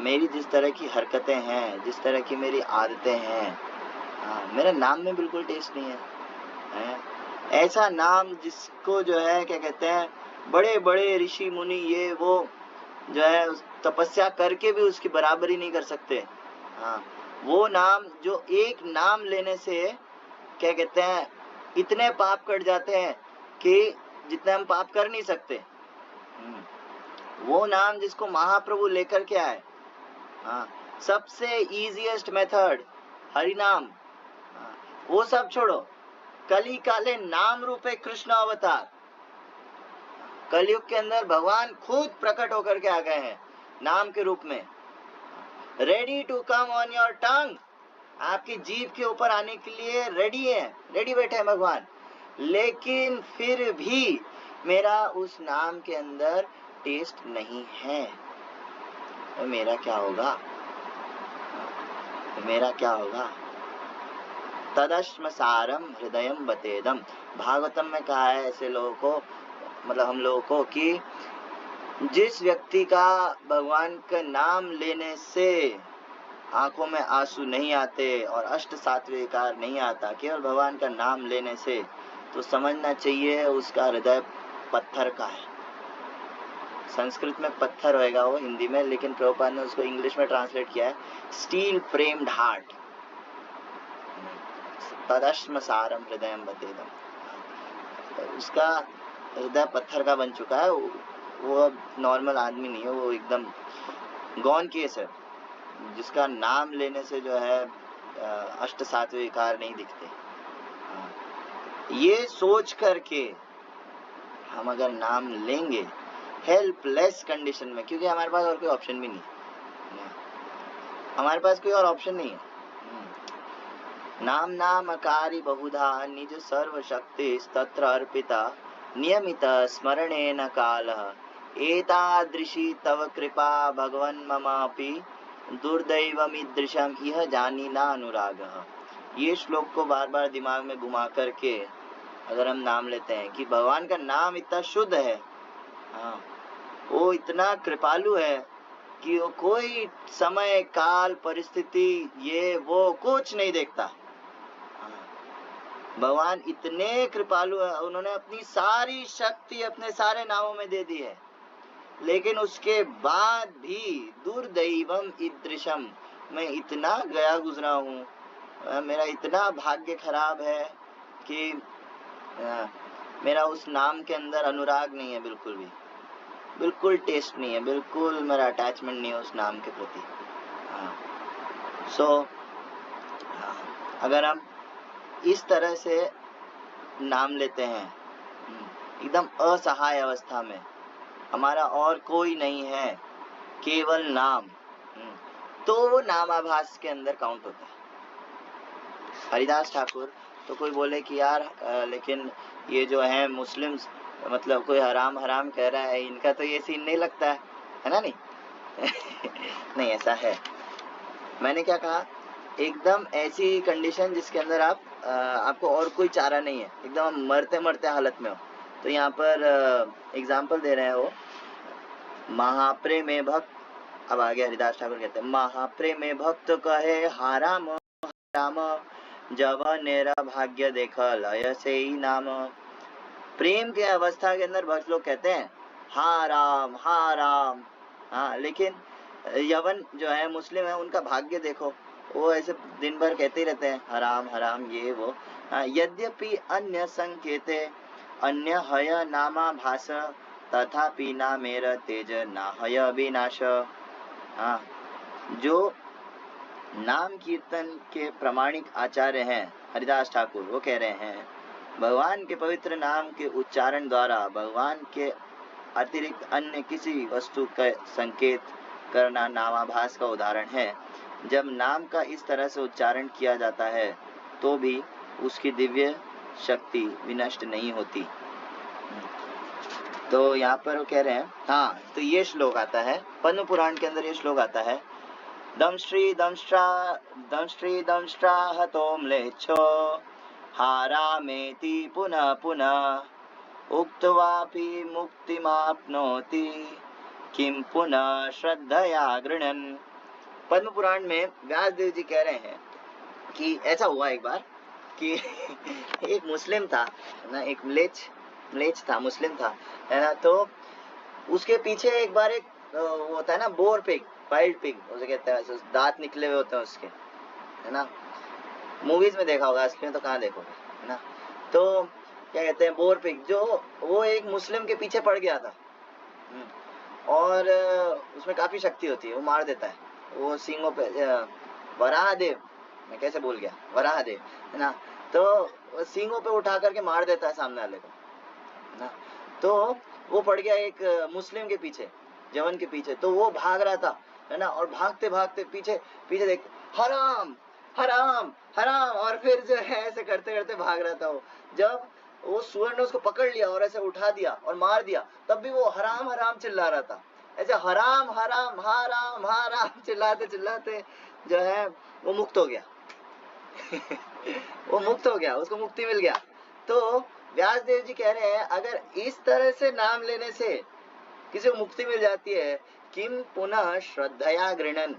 मेरी जिस तरह की हरकतें हैं, जिस तरह की मेरी आदतें हैं, मेरा नाम में बिल्कुल टेस्ट नहीं है। ऐसा नाम जिसको जो है क्या कहते हैं, बड़े बड़े ऋषि मुनि ये वो जो है तपस्या करके भी उसकी बराबरी नहीं कर सकते। वो नाम जो एक नाम लेने से क्या कहते हैं इतने पाप कट जाते हैं कि जितने हम पाप कर नहीं सकते। वो नाम जिसको महाप्रभु लेकर के आए, सबसे इजीएस्ट मेथड हरि नाम। वो सब छोड़ो, कली काले नाम रूपे कृष्ण अवतार, कलयुग के अंदर भगवान खुद प्रकट होकर के आ गए हैं नाम के रूप में, ready to come on your tongue, आपकी जीभ के ऊपर आने के लिए रेडी है, रेडी बैठे हैं भगवान। लेकिन फिर भी मेरा उस नाम के अंदर टेस्ट नहीं है, तो मेरा क्या होगा, मेरा क्या होगा। तदश्म सारम हृदयम बतेदम, भागवतम में कहा है ऐसे लोगों को, मतलब हम लोगों को, कि जिस व्यक्ति का भगवान का नाम लेने से आंखों में आंसू नहीं आते और अष्ट सात्विक विकार नहीं आता, केवल भगवान का नाम लेने से, तो समझना चाहिए उसका हृदय पत्थर का है। संस्कृत में पत्थर होएगा वो, हिंदी में, लेकिन प्रभुपाद ने उसको इंग्लिश में ट्रांसलेट किया है स्टील फ्रेम्ड हार्ट। तदश्म सारम हृदयम बतेदम, उसका हृदय पत्थर का बन चुका है, वो अब नॉर्मल आदमी नहीं है, वो एकदम गौन केस है, जिसका नाम लेने से जो है अष्ट सात्विक विकार नहीं दिखते। ये सोच करके हम अगर नाम लेंगे हेल्पलेस कंडीशन में, क्योंकि हमारे पास और कोई ऑप्शन भी नहीं है, हमारे पास कोई और ऑप्शन नहीं है। नाम नामकारी बहुधा निज सर्वशक्ति तत्र अर्पिता नियमित स्मरणेन कालः एतादृशी तव कृपा भगवन् ममापि दुर्दैवमीदृशम इह जानीना अनुरागः। ये श्लोक को बार बार दिमाग में घुमा करके अगर हम नाम लेते हैं कि भगवान का नाम इतना शुद्ध है, वो इतना कृपालु है कि वो कोई समय काल परिस्थिति ये वो कुछ नहीं देखता। भगवान इतने कृपालु है, उन्होंने अपनी सारी शक्ति अपने सारे नामों में दे दी है, लेकिन उसके बाद भी दुर्दैवम ईदृशम, मैं इतना गया गुजरा हूँ, मेरा इतना भाग्य खराब है कि मेरा उस नाम के अंदर अनुराग नहीं है, बिल्कुल भी, बिल्कुल टेस्ट नहीं है, बिल्कुल मेरा अटैचमेंट नहीं है उस नाम के प्रति। अगर हम इस तरह से नाम लेते हैं एकदम असहाय अवस्था में, हमारा और कोई नहीं है, केवल नाम, तो वो नामाभास के अंदर काउंट होता है। हरिदास ठाकुर तो कोई बोले कि यार लेकिन ये जो है मुस्लिम्स, मतलब कोई हराम हराम कह रहा है, इनका तो ये सीन नहीं लगता है ना, नहीं नहीं, ऐसा है। मैंने क्या कहा, एकदम ऐसी कंडीशन जिसके अंदर आपको और कोई चारा नहीं है, एकदम मरते मरते हालत में हो, तो यहाँ पर एग्जाम्पल दे रहे हो, महाप्रेमे भक्त। अब आगे हरिदास ठाकुर कहते हैं, महाप्रेमे भक्त कहे हाराम राम, जब नेरा भाग्य देखल ऐसे ही नाम। प्रेम के अवस्था के अंदर भक्त लोग कहते हैं हा राम हा राम, लेकिन यवन जो है मुस्लिम है, उनका भाग्य देखो, वो ऐसे दिन भर कहते ही रहते हैं हराम हराम ये वो। यद्यपि अन्य संकेते अन्य हय नामा भास, तथापि ना मेरा तेज ना हय अविनाश। जो नाम कीर्तन के प्रामाणिक आचार्य हैं हरिदास ठाकुर, वो कह रहे हैं भगवान के पवित्र नाम के उच्चारण द्वारा भगवान के अतिरिक्त अन्य किसी वस्तु का संकेत करना नामाभास का उदाहरण है। जब नाम का इस तरह से उच्चारण किया जाता है तो भी उसकी दिव्य शक्ति विनष्ट नहीं होती। तो यहाँ पर वो कह रहे हैं, हाँ, तो ये श्लोक आता है पद्म पुराण के अंदर, ये श्लोक आता है, दंष्ट्री दंष्ट्रा हतो म्लेच्छो हारामेति पुनः पुनः उक्त्वापि मुक्तिमाप्नोति किम पुनः श्रद्धया गृणन्। पद्म पुराण में व्यास देव जी कह रहे हैं कि ऐसा हुआ एक बार कि एक मुस्लिम था ना, एक म्लेच्छ था, मुस्लिम था, है ना। तो उसके पीछे एक बार एक वो होता है ना, बोर पिग, वाइल्ड पिग उसे कहते हैं, दांत निकले हुए होते हैं उसके, है ना। मूवीज में देखा होगा, असली में तो कहाँ देखोगे, है ना। तो क्या कहते हैं, बोर पिग, जो वो एक मुस्लिम के पीछे पड़ गया था और उसमें काफी शक्ति होती है, वो मार देता है, वो सींगों पे, वराहदेव, मैं कैसे भूल गया, वराहदेव, है ना। तो सींगों पे उठा करके मार देता है सामने वाले को, है ना। तो वो पड़ गया एक मुस्लिम के पीछे, जवन के पीछे। तो वो भाग रहा था, है ना, और भागते भागते पीछे पीछे देख, हराम हराम हराम, और फिर जो है ऐसे करते करते भाग रहा था वो। जब वो सुअर ने उसको पकड़ लिया और ऐसे उठा दिया और मार दिया, तब भी वो हराम हराम चिल्ला रहा था, ऐसे हराम हराम हराम हराम चिल्लाते चिल्लाते जो है वो मुक्त हो गया। वो मुक्त हो गया, उसको मुक्ति मिल गया। तो व्यास देव जी कह रहे हैं, अगर इस तरह से नाम लेने से किसी को मुक्ति मिल जाती है, किम पुनः श्रद्धया गृणन,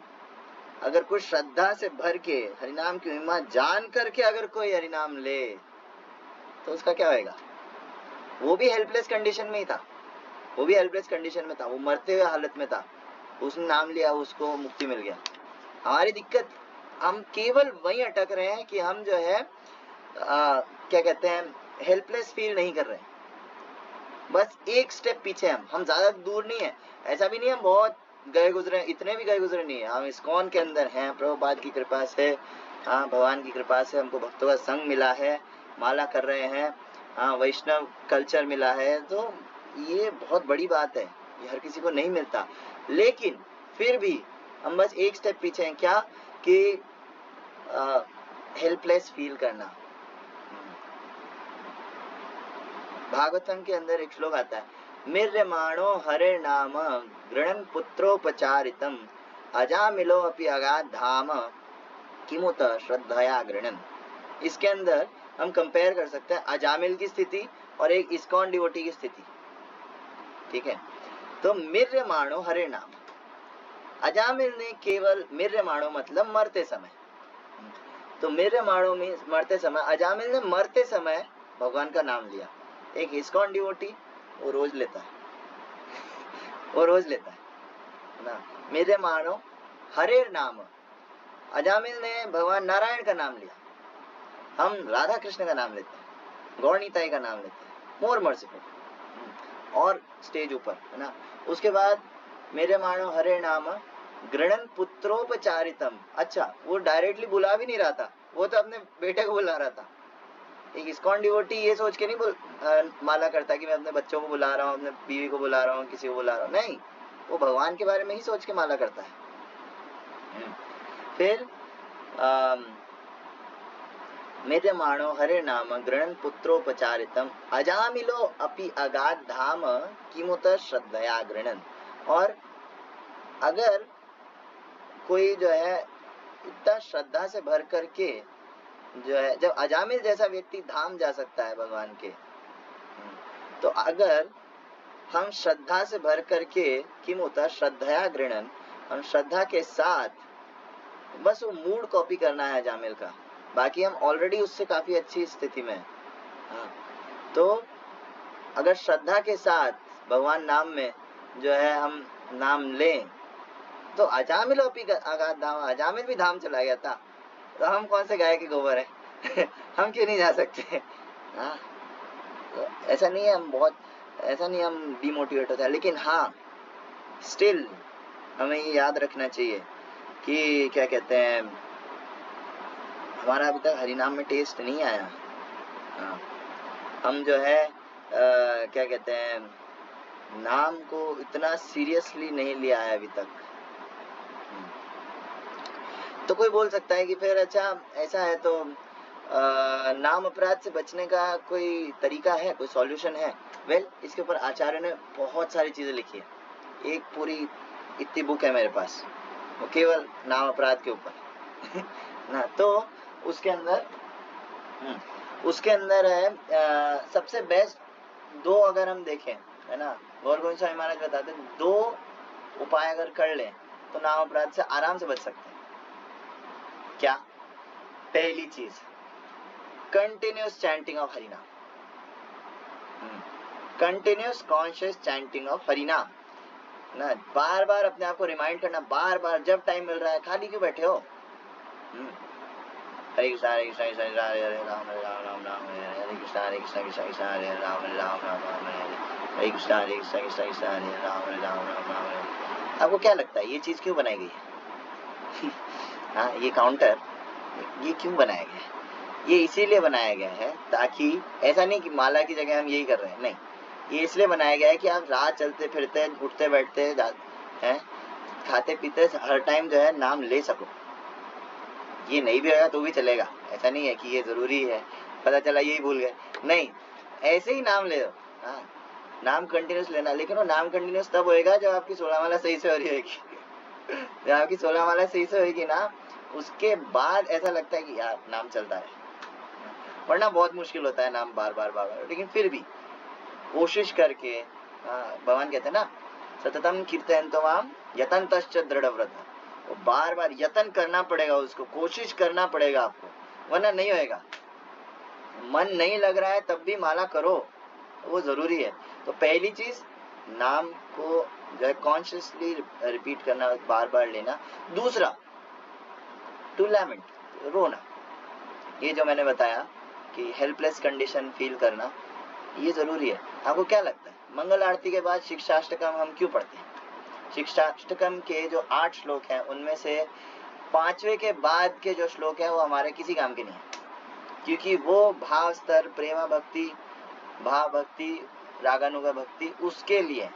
अगर कोई श्रद्धा से भर के हरिनाम की महिमा जान करके अगर कोई हरिनाम ले तो उसका क्या होएगा। वो भी हेल्पलेस कंडीशन में ही था, वो भी हेल्पलेस कंडीशन में था, वो मरते हुए हालत में था, उसने नाम लिया, उसको मुक्ति मिल गया। हमारी दिक्कत, हम केवल वहीं अटक रहे हैं कि हम जो है क्या कहते हैं, हेल्पलेस फील नहीं कर रहे हैं, बस एक स्टेप पीछे हम ज्यादा दूर नहीं है। ऐसा भी नहीं हम बहुत गए गुजरे, इतने भी गए गुजरे नहीं है, हम इस्कॉन के अंदर हैं, प्रभुपाद की कृपा से, हाँ, भगवान की कृपा से हमको भक्तों का संग मिला है, माला कर रहे हैं, हाँ, वैष्णव कल्चर मिला है। तो ये बहुत बड़ी बात है, ये हर किसी को नहीं मिलता। लेकिन फिर भी हम बस एक स्टेप पीछे हैं, क्या कि हेल्पलेस फील करना। भागवतम के अंदर एक श्लोक आता है, मिर्यमाणो हरे नाम गृणन पुत्रोपचारितम अजामिलो अपि अगाध धाम किमुत श्रद्धया गृणन। इसके अंदर हम कंपेयर कर सकते हैं अजामिल की स्थिति और एक इस्कॉन डिवोटी की स्थिति, ठीक है। तो मिर्यमाणो हरे नाम, अजामिल ने केवल, मिर्यमाणो मतलब मरते समय, तो मिर्यमाणो में मरते समय, अजामिल ने मरते समय भगवान का नाम लिया। एक इस्कॉन डिवोटी वो रोज लेता है, वो रोज लेता है ना। मेरे मानो हरे नाम, अजामिल ने भगवान नारायण का नाम लिया, हम राधा कृष्ण का नाम लेते हैं, गौरनीताई का नाम लेते हैं, मोर मर्सिफुल और स्टेज ऊपर, है ना। उसके बाद मेरे मानो हरे नाम गृणन पुत्रोपचारितम, अच्छा, वो डायरेक्टली बुला भी नहीं रहा था, वो तो अपने बेटे को बुला रहा था। एक इस्कॉन डिवोटी ये सोच के नहीं माला करता कि मैं अपने बच्चों को बुला रहा हूँ, अपने बीवी को बुला रहा हूँ, किसी को बुला रहा हूँ, नहीं, वो भगवान के बारे में ही सोच के माला करता है। फिर मेरे माणो हरे नाम गृणन पुत्रोपचारितम अजामिलो अपि अगाध धाम किमुत श्रद्धया गृणन। और अगर कोई जो है इतना श्रद्धा से भर करके जो है, जब अजामिल जैसा व्यक्ति धाम जा सकता है भगवान के, तो अगर हम श्रद्धा से भर करके किम होता श्रद्धया गृणन, हम श्रद्धा के साथ बस वो मूड कॉपी करना है अजामिल का, बाकी हम ऑलरेडी उससे काफी अच्छी स्थिति में, हाँ, तो अगर श्रद्धा के साथ भगवान नाम में जो है हम नाम लें तो अजामिल धाम, अजामिल भी धाम चला गया था, तो हम कौन से गाय के गोबर है हम क्यों नहीं जा सकते। हाँ, तो ऐसा नहीं है हम बहुत, ऐसा नहीं हम डिमोटिवेट होता है, लेकिन हाँ स्टिल हमें ये याद रखना चाहिए कि क्या कहते हैं, हमारा अभी तक हरिनाम में टेस्ट नहीं आया। हाँ, हम जो है क्या कहते हैं, नाम को इतना सीरियसली नहीं लिया है अभी तक। तो कोई बोल सकता है कि फिर अच्छा ऐसा है तो नाम अपराध से बचने का कोई तरीका है, कोई सॉल्यूशन है? वेल, इसके ऊपर आचार्य ने बहुत सारी चीजें लिखी है। एक पूरी इतनी बुक है मेरे पास, वो केवल नाम अपराध के ऊपर ना। तो उसके अंदर है सबसे बेस्ट दो, अगर हम देखें, है ना, गौर गोविंद स्वामी महाराज बताते हैं, दो उपाय अगर कर लें तो नाम अपराध से आराम से बच सकते हैं। क्या? पहली चीज, कंटिन्यूस चैंटिंग ऑफ हरिनाम, कंटिन्यूस कॉन्शियस चैंटिंग ऑफ हरिनाम ना। बार बार अपने आप को रिमाइंड करना, बार बार जब टाइम मिल रहा है, खाली क्यों बैठे हो? हरे कृष्णा हरे कृष्णा कृष्णा कृष्णा हरे हरे राम हरे राम राम राम हरे हरे, हरे कृष्णा कृष्णा कृष्णा हरे हरे राम राम राम हरे हरे, हरे कृष्णा कृष्णा कृष्णा हरे हरे राम राम राम हरे। आपको क्या लगता है ये चीज क्यों बनाई गई है? हाँ, ये काउंटर ये क्यों बनाया गया है? ये इसीलिए बनाया गया है ताकि, ऐसा नहीं कि माला की जगह हम यही कर रहे हैं, नहीं, ये इसलिए बनाया गया है कि आप रात चलते फिरते, उठते बैठते हैं, खाते पीते हर टाइम जो है नाम ले सको। ये नहीं भी होगा तो भी चलेगा, ऐसा नहीं है कि ये जरूरी है, पता चला यही भूल गए, नहीं, ऐसे ही नाम ले दो। हाँ, नाम कंटिन्यूस लेना, लेकिन वो नाम कंटिन्यूस तब होएगा जब आपकी 16 माला सही से हो रही होगी। जब आपकी 16 माला सही से होगी ना, उसके बाद ऐसा लगता है कि यार नाम चलता है, वरना बहुत मुश्किल होता है नाम बार बार बार बार। लेकिन फिर भी कोशिश करके, भगवान कहते हैं ना, सततम कीर्तन तो वाम यतन्तश्च दृढ़ व्रत, वो बार बार यतन करना पड़ेगा, उसको कोशिश करना पड़ेगा आपको, वरना नहीं होएगा। मन नहीं लग रहा है तब भी माला करो, वो जरूरी है। तो पहली चीज, नाम को जो है कॉन्शियसली रिपीट करना, बार बार लेना। दूसरा, टू लैमेंट, रोना। ये जो मैंने बताया कि हेल्पलेस कंडीशन फील करना, ये जरूरी है। आपको क्या लगता है मंगल आरती के बाद शिक्षाष्टकम हम क्यों पढ़ते हैं? शिक्षाष्टकम के जो 8 श्लोक हैं, उनमें से 5वें के बाद के जो श्लोक हैं वो हमारे किसी काम के नहीं है, क्योंकि वो भाव स्तर, प्रेमा भक्ति, भाव भक्ति, रागानुगा भक्ति, उसके लिए।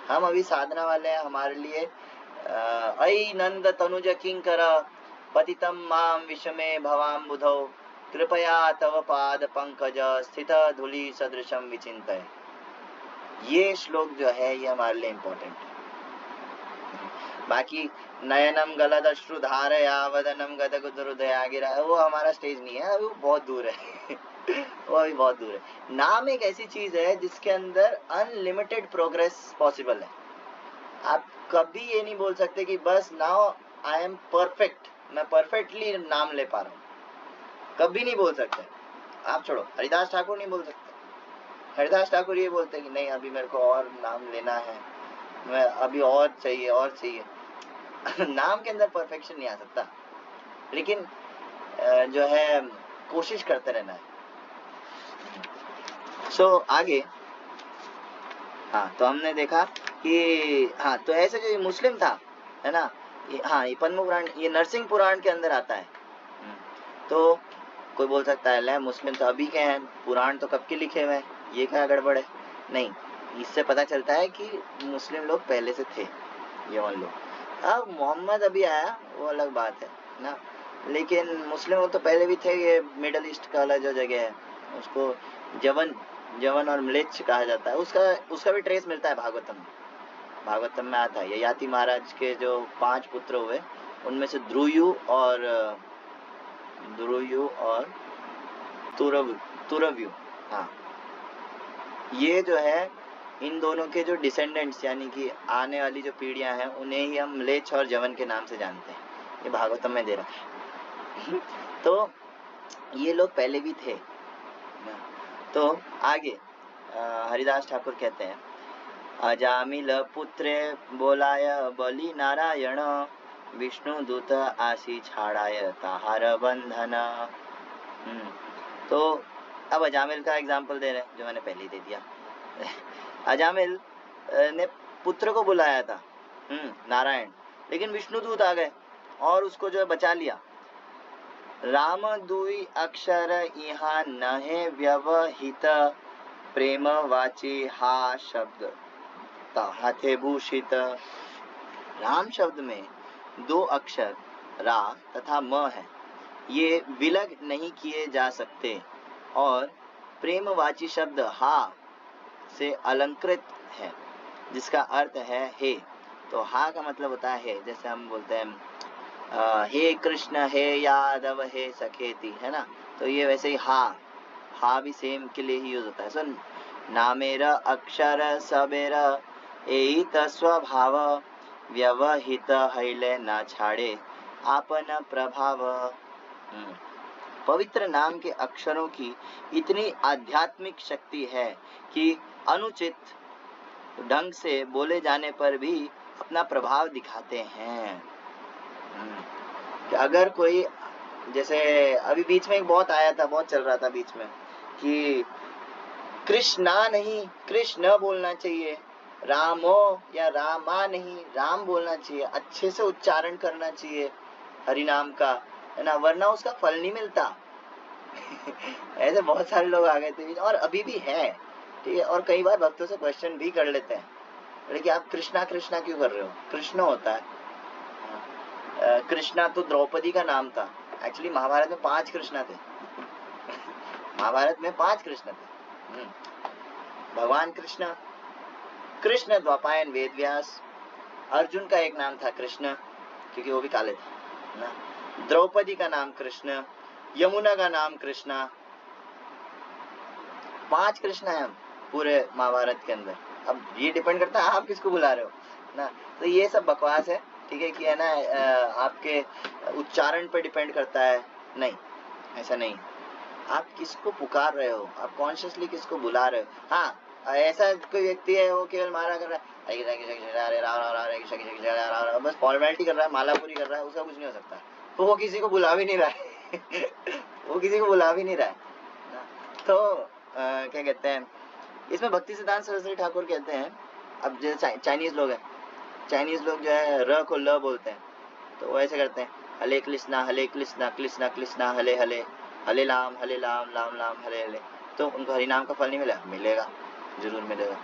हम अभी साधना वाले हैं, हमारे लिए अयि नंद तनुज किंकर पतितम माम विषमे भवाम बुधौ कृपया तव पाद पंकज स्थित धूलि सदृशम विचिंतय। ये श्लोक जो है ये हमारे लिए इम्पोर्टेंट है। बाकी नयनम गलदश्रु धारया वदनम गदगुदरुदया गिरा, वो हमारा स्टेज नहीं है, वो बहुत दूर है। वो अभी बहुत दूर है। नाम एक ऐसी चीज है जिसके अंदर अनलिमिटेड प्रोग्रेस पॉसिबल है। आप कभी ये नहीं बोल सकते कि बस नाउ आई एम परफेक्ट, मैं परफेक्टली नाम ले पा रहा हूँ, कभी नहीं बोल सकते। आप छोड़ो, हरिदास ठाकुर नहीं बोल सकते। हरिदास ठाकुर ये बोलते कि नहीं, अभी मेरे को और नाम लेना है, मैं अभी और चाहिए और चाहिए। नाम के अंदर परफेक्शन नहीं आ सकता, लेकिन जो है कोशिश करते रहना है। आगे, हाँ, तो हमने देखा कि हाँ, तो ऐसे जो मुस्लिम था, है ना, ये पद्म पुराण, ये नरसिंह पुराण के अंदर आता है। तो कोई बोल सकता है ले मुस्लिम तो अभी के हैं, पुराण तो कब के लिखे हुए हैं, ये क्या गड़बड़ है? नहीं, इससे पता चलता है कि मुस्लिम लोग पहले से थे, यवन लोग। अब मोहम्मद अभी आया, वो अलग बात है ना, लेकिन मुस्लिम लोग तो पहले भी थे। ये मिडल ईस्ट का जो जगह है, उसको जवन और म्लेच्छ कहा जाता है, उसका भी ट्रेस मिलता है भागवतम में आता है। ययाति महाराज के जो 5 पुत्र हुए, उनमें से ध्रुयु और तुरव्यु, हाँ, ये जो है इन दोनों के जो डिसेंडेंट्स, यानी कि आने वाली जो पीढ़ियां हैं, उन्हें ही हम म्लेच्छ और जवन के नाम से जानते हैं। ये भागवतम में दे रखा है। तो ये लोग पहले भी थे। तो आगे हरिदास ठाकुर कहते हैं, अजामिल पुत्रे बोलाय बलि नारायण विष्णु दूत आसी छाड़ाय ताहार बंधन। तो अब अजामिल का एग्जाम्पल दे रहे हैं, जो मैंने पहले ही दे दिया। अजामिल ने पुत्र को बुलाया था, नारायण, लेकिन विष्णु दूत आ गए और उसको जो है बचा लिया। राम दुई अक्षर यहाँ नहे व्यवहित प्रेम वाची हा शब्द हाथे भूषित। राम शब्द में 2 अक्षर रा तथा म है, ये विलग नहीं किए जा सकते और प्रेमवाची शब्द हा से अलंकृत है, जिसका अर्थ है हे। तो हा का मतलब होता है, जैसे हम बोलते हैं हे कृष्ण, हे यादव, हे सखेती, है ना। तो ये वैसे ही हा भी सेम के लिए ही यूज होता है। सो नामेर अक्षर सबेर एत स्वभाव व्यवहित हैले ना छाड़े आपन प्रभाव। पवित्र नाम के अक्षरों की इतनी आध्यात्मिक शक्ति है कि अनुचित ढंग से बोले जाने पर भी अपना प्रभाव दिखाते हैं। कि अगर कोई, जैसे अभी बीच में एक बहुत आया था, बहुत चल रहा था बीच में कि कृष्णा नहीं कृष्ण बोलना चाहिए, रामो या रामा नहीं राम बोलना चाहिए, अच्छे से उच्चारण करना चाहिए हरि नाम का, है ना, वरना उसका फल नहीं मिलता। ऐसे बहुत सारे लोग आ गए थे और अभी भी है, ठीक है। और कई बार भक्तों से क्वेश्चन भी कर लेते हैं, लेकिन आप कृष्णा कृष्णा क्यों कर रहे हो? कृष्ण होता है, कृष्णा तो द्रौपदी का नाम था। एक्चुअली महाभारत में 5 कृष्णा थे। महाभारत में 5 कृष्ण थे। भगवान कृष्ण, कृष्ण द्वापायन वेद व्यास, अर्जुन का एक नाम था कृष्ण क्योंकि वो भी काले थे ना, द्रौपदी का नाम कृष्ण, यमुना का नाम कृष्णा, 5 कृष्ण है पूरे महाभारत के अंदर। अब ये डिपेंड करता है आप किसको बुला रहे हो ना। तो ये सब बकवास है, ठीक है, कि है ना आपके उच्चारण पे डिपेंड करता है। नहीं, ऐसा नहीं। आप किसको पुकार रहे हो, आप कॉन्शियसली किसको बुला रहे हो। हाँ, ऐसा कोई व्यक्ति है वो केवल माला कर रहा है, बस फॉर्मेलिटी कर रहा है, माला पूरी कर रहा है, उसका कुछ नहीं हो सकता। तो वो किसी को बुला भी नहीं रहा है। वो किसी को बुला भी नहीं रहा है। तो क्या कहते हैं, इसमें भक्ति सिद्धांत सरस्वती ठाकुर कहते हैं, अब जैसे चाइनीज लोग हैं, चाइनीज लोग जो है र को ल बोलते हैं, तो वो ऐसे करते हैं, हले कृष्णा कृष्णा कृष्णा हले हले, हले लाम लाम लाम हले हले। तो उनको हरि नाम का फल नहीं मिला? मिलेगा, जरूर मिलेगा।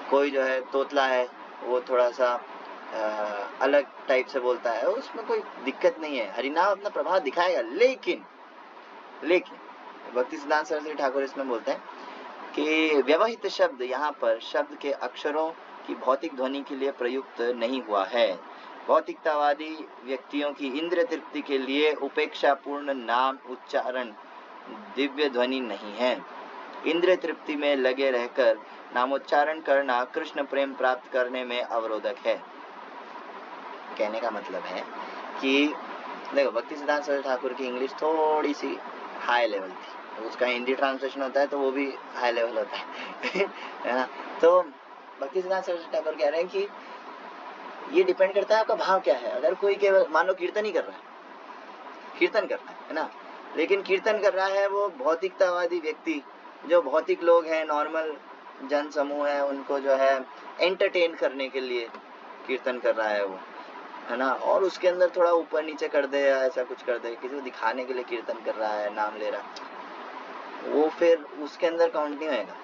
कोई जो है तोतला है, वो थोड़ा सा अलग टाइप से बोलता है, उसमें कोई दिक्कत नहीं है, हरि नाम अपना प्रभाव दिखाएगा। लेकिन भक्ति सिद्धांत सरस्वती ठाकुर इसमें बोलते हैं कि व्यवहित शब्द यहाँ पर शब्द के अक्षरों की भौतिक ध्वनि के लिए प्रयुक्त नहीं हुआ है। भौतिकतावादी व्यक्तियों की इंद्रिय तृप्ति के लिए उपेक्षापूर्ण नाम उच्चारण दिव्य ध्वनि नहीं है। इंद्रिय तृप्ति में लगे रहकर नामोच्चारण करना कृष्ण प्रेम प्राप्त करने में अवरोधक है। कहने का मतलब है कि देखो, भक्ति सिद्धांत सरस्वती ठाकुर की इंग्लिश थोड़ी सी हाई लेवल थी, उसका हिंदी ट्रांसलेशन होता है तो वो भी हाई लेवल होता है है ना। तो भक्ति सिद्धांत सरस्वती ठाकुर कह रहे हैं कि ये डिपेंड करता है आपका भाव क्या है। अगर कोई केवल मान लो कीर्तन ही कर रहा है, कीर्तन कर रहा है ना, लेकिन कीर्तन कर रहा है वो भौतिकतावादी व्यक्ति, जो भौतिक लोग हैं, नॉर्मल जन समूह है, उनको जो है एंटरटेन करने के लिए कीर्तन कर रहा है वो, है ना, और उसके अंदर थोड़ा ऊपर नीचे कर दे या ऐसा कुछ कर दे, किसी को दिखाने के लिए कीर्तन कर रहा है, नाम ले रहा है, वो फिर उसके अंदर काउंट नहीं होएगा।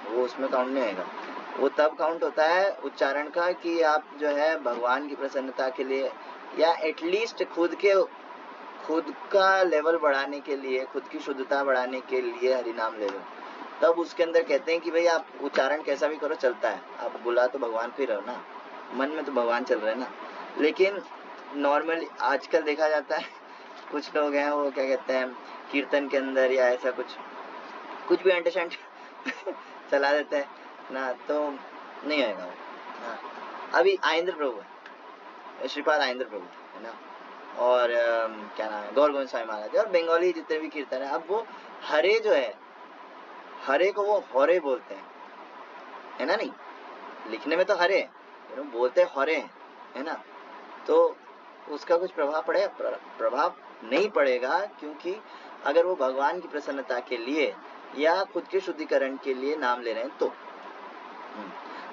वो उसमें काउंट नहीं होएगा। वो तब काउंट होता है उच्चारण का कि आप जो है भगवान की प्रसन्नता के लिए या एटलीस्ट खुद का लेवल बढ़ाने के लिए, खुद की शुद्धता बढ़ाने के लिए हरि नाम ले लो। तब उसके अंदर कहते हैं कि भाई आप उच्चारण कैसा भी करो चलता है, आप बुला तो भगवान को ही रहो ना, मन में तो भगवान चल रहे हैं ना। लेकिन नॉर्मल आजकल देखा जाता है कुछ लोग हैं वो क्या कहते हैं कीर्तन के अंदर या ऐसा कुछ भी अंडरस्टैंड चला देते हैं ना, तो नहीं होगा ना। अभी आइंद्र प्रभु है, श्रीपाद आइंद्र प्रभु है ना, और क्या नाम है, गौर गोविंद स्वामी महाराज, और बंगाली जितने भी कीर्तन है, अब वो हरे जो है, हरे को वो हरे बोलते हैं, है ना, नहीं लिखने में तो हरे बोलते हरे है ना। तो उसका कुछ प्रभाव नहीं पड़ेगा, क्योंकि अगर वो भगवान की प्रसन्नता के लिए या खुद के शुद्धिकरण के लिए नाम ले रहे हैं तो।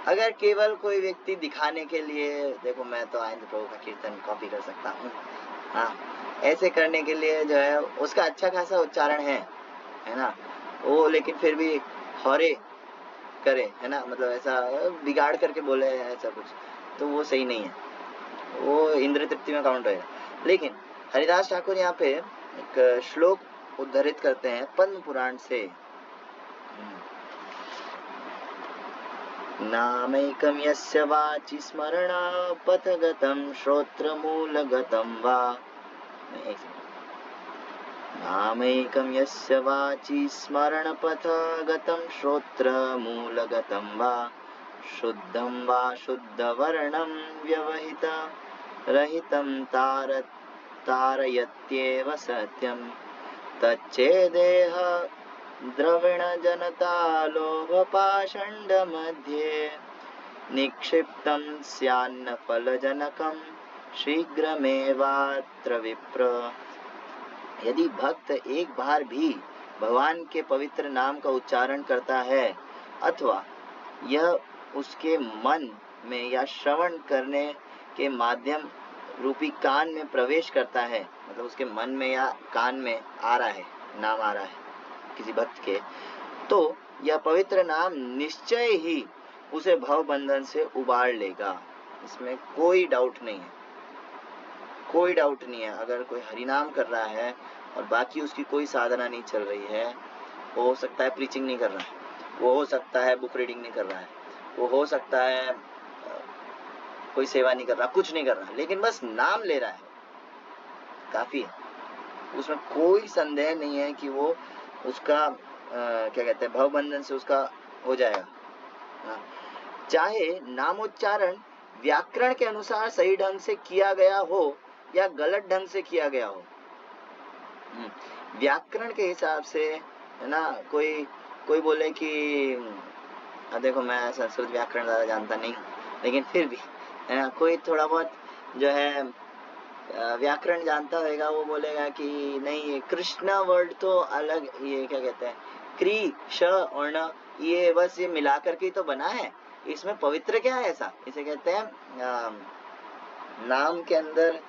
अगर केवल कोई व्यक्ति दिखाने के लिए, देखो मैं तो आइंद्र प्रभु का कीर्तन कॉपी कर सकता हूँ, हाँ, ऐसे करने के लिए जो है उसका अच्छा खासा उच्चारण है ना, वो लेकिन फिर भी हरे करे, है ना, मतलब ऐसा बिगाड़ करके बोले ऐसा कुछ, तो वो सही नहीं है, वो इंद्र तृप्ति में काउंट होगा। लेकिन हरिदास ठाकुर यहाँ पे एक श्लोक उद्धृत करते हैं पद्म पुराण से। नामैकं यस्य वाचि स्मरणा पथगतं श्रोत्रमूलगतं वा। नामैकं यस्य वाचि स्मरणपथगतं श्रोत्रमूलगतं वा शुद्धं वा शुद्धवर्णं व्यवहित रहितं तारयत्येव सत्यं तच्चेदेह द्रविणजनता लोभपाषण्डमध्ये निक्षिप्तं स्यान्न फलजनकं शीघ्रमेवात्र विप्र। यदि भक्त एक बार भी भगवान के पवित्र नाम का उच्चारण करता है अथवा यह उसके मन में या श्रवण करने के माध्यम रूपी कान में प्रवेश करता है, मतलब उसके मन में या कान में आ रहा है, नाम आ रहा है किसी भक्त के, तो यह पवित्र नाम निश्चय ही उसे भव बंधन से उबार लेगा। इसमें कोई डाउट नहीं है, कोई डाउट नहीं है। अगर कोई हरिनाम कर रहा है और बाकी उसकी कोई साधना नहीं चल रही है, वो हो सकता है प्रीचिंग नहीं कर रहा है, वो हो सकता है बुक रीडिंग नहीं कर रहा है, वो हो सकता है कोई सेवा नहीं कर रहा, कुछ नहीं कर रहा, लेकिन बस नाम ले रहा है, काफी है। उसमें कोई संदेह नहीं है कि वो उसका क्या कहते हैं भवबंधन से उसका हो जाएगा। चाहे नामोच्चारण व्याकरण के अनुसार सही ढंग से किया गया हो या गलत ढंग से किया गया हो। व्याकरण के हिसाब से है ना, कोई बोले कि देखो मैं संस्कृत व्याकरण ज्यादा जानता नहीं, लेकिन फिर भी है ना, कोई थोड़ा बहुत जो है व्याकरण जानता होगा, वो बोलेगा कि नहीं कृष्ण वर्ड तो अलग, ये क्या कहते हैं क्री श और न, ये बस ये मिला करके तो बना है, इसमें पवित्र क्या है ऐसा। इसे कहते हैं नाम के अंदर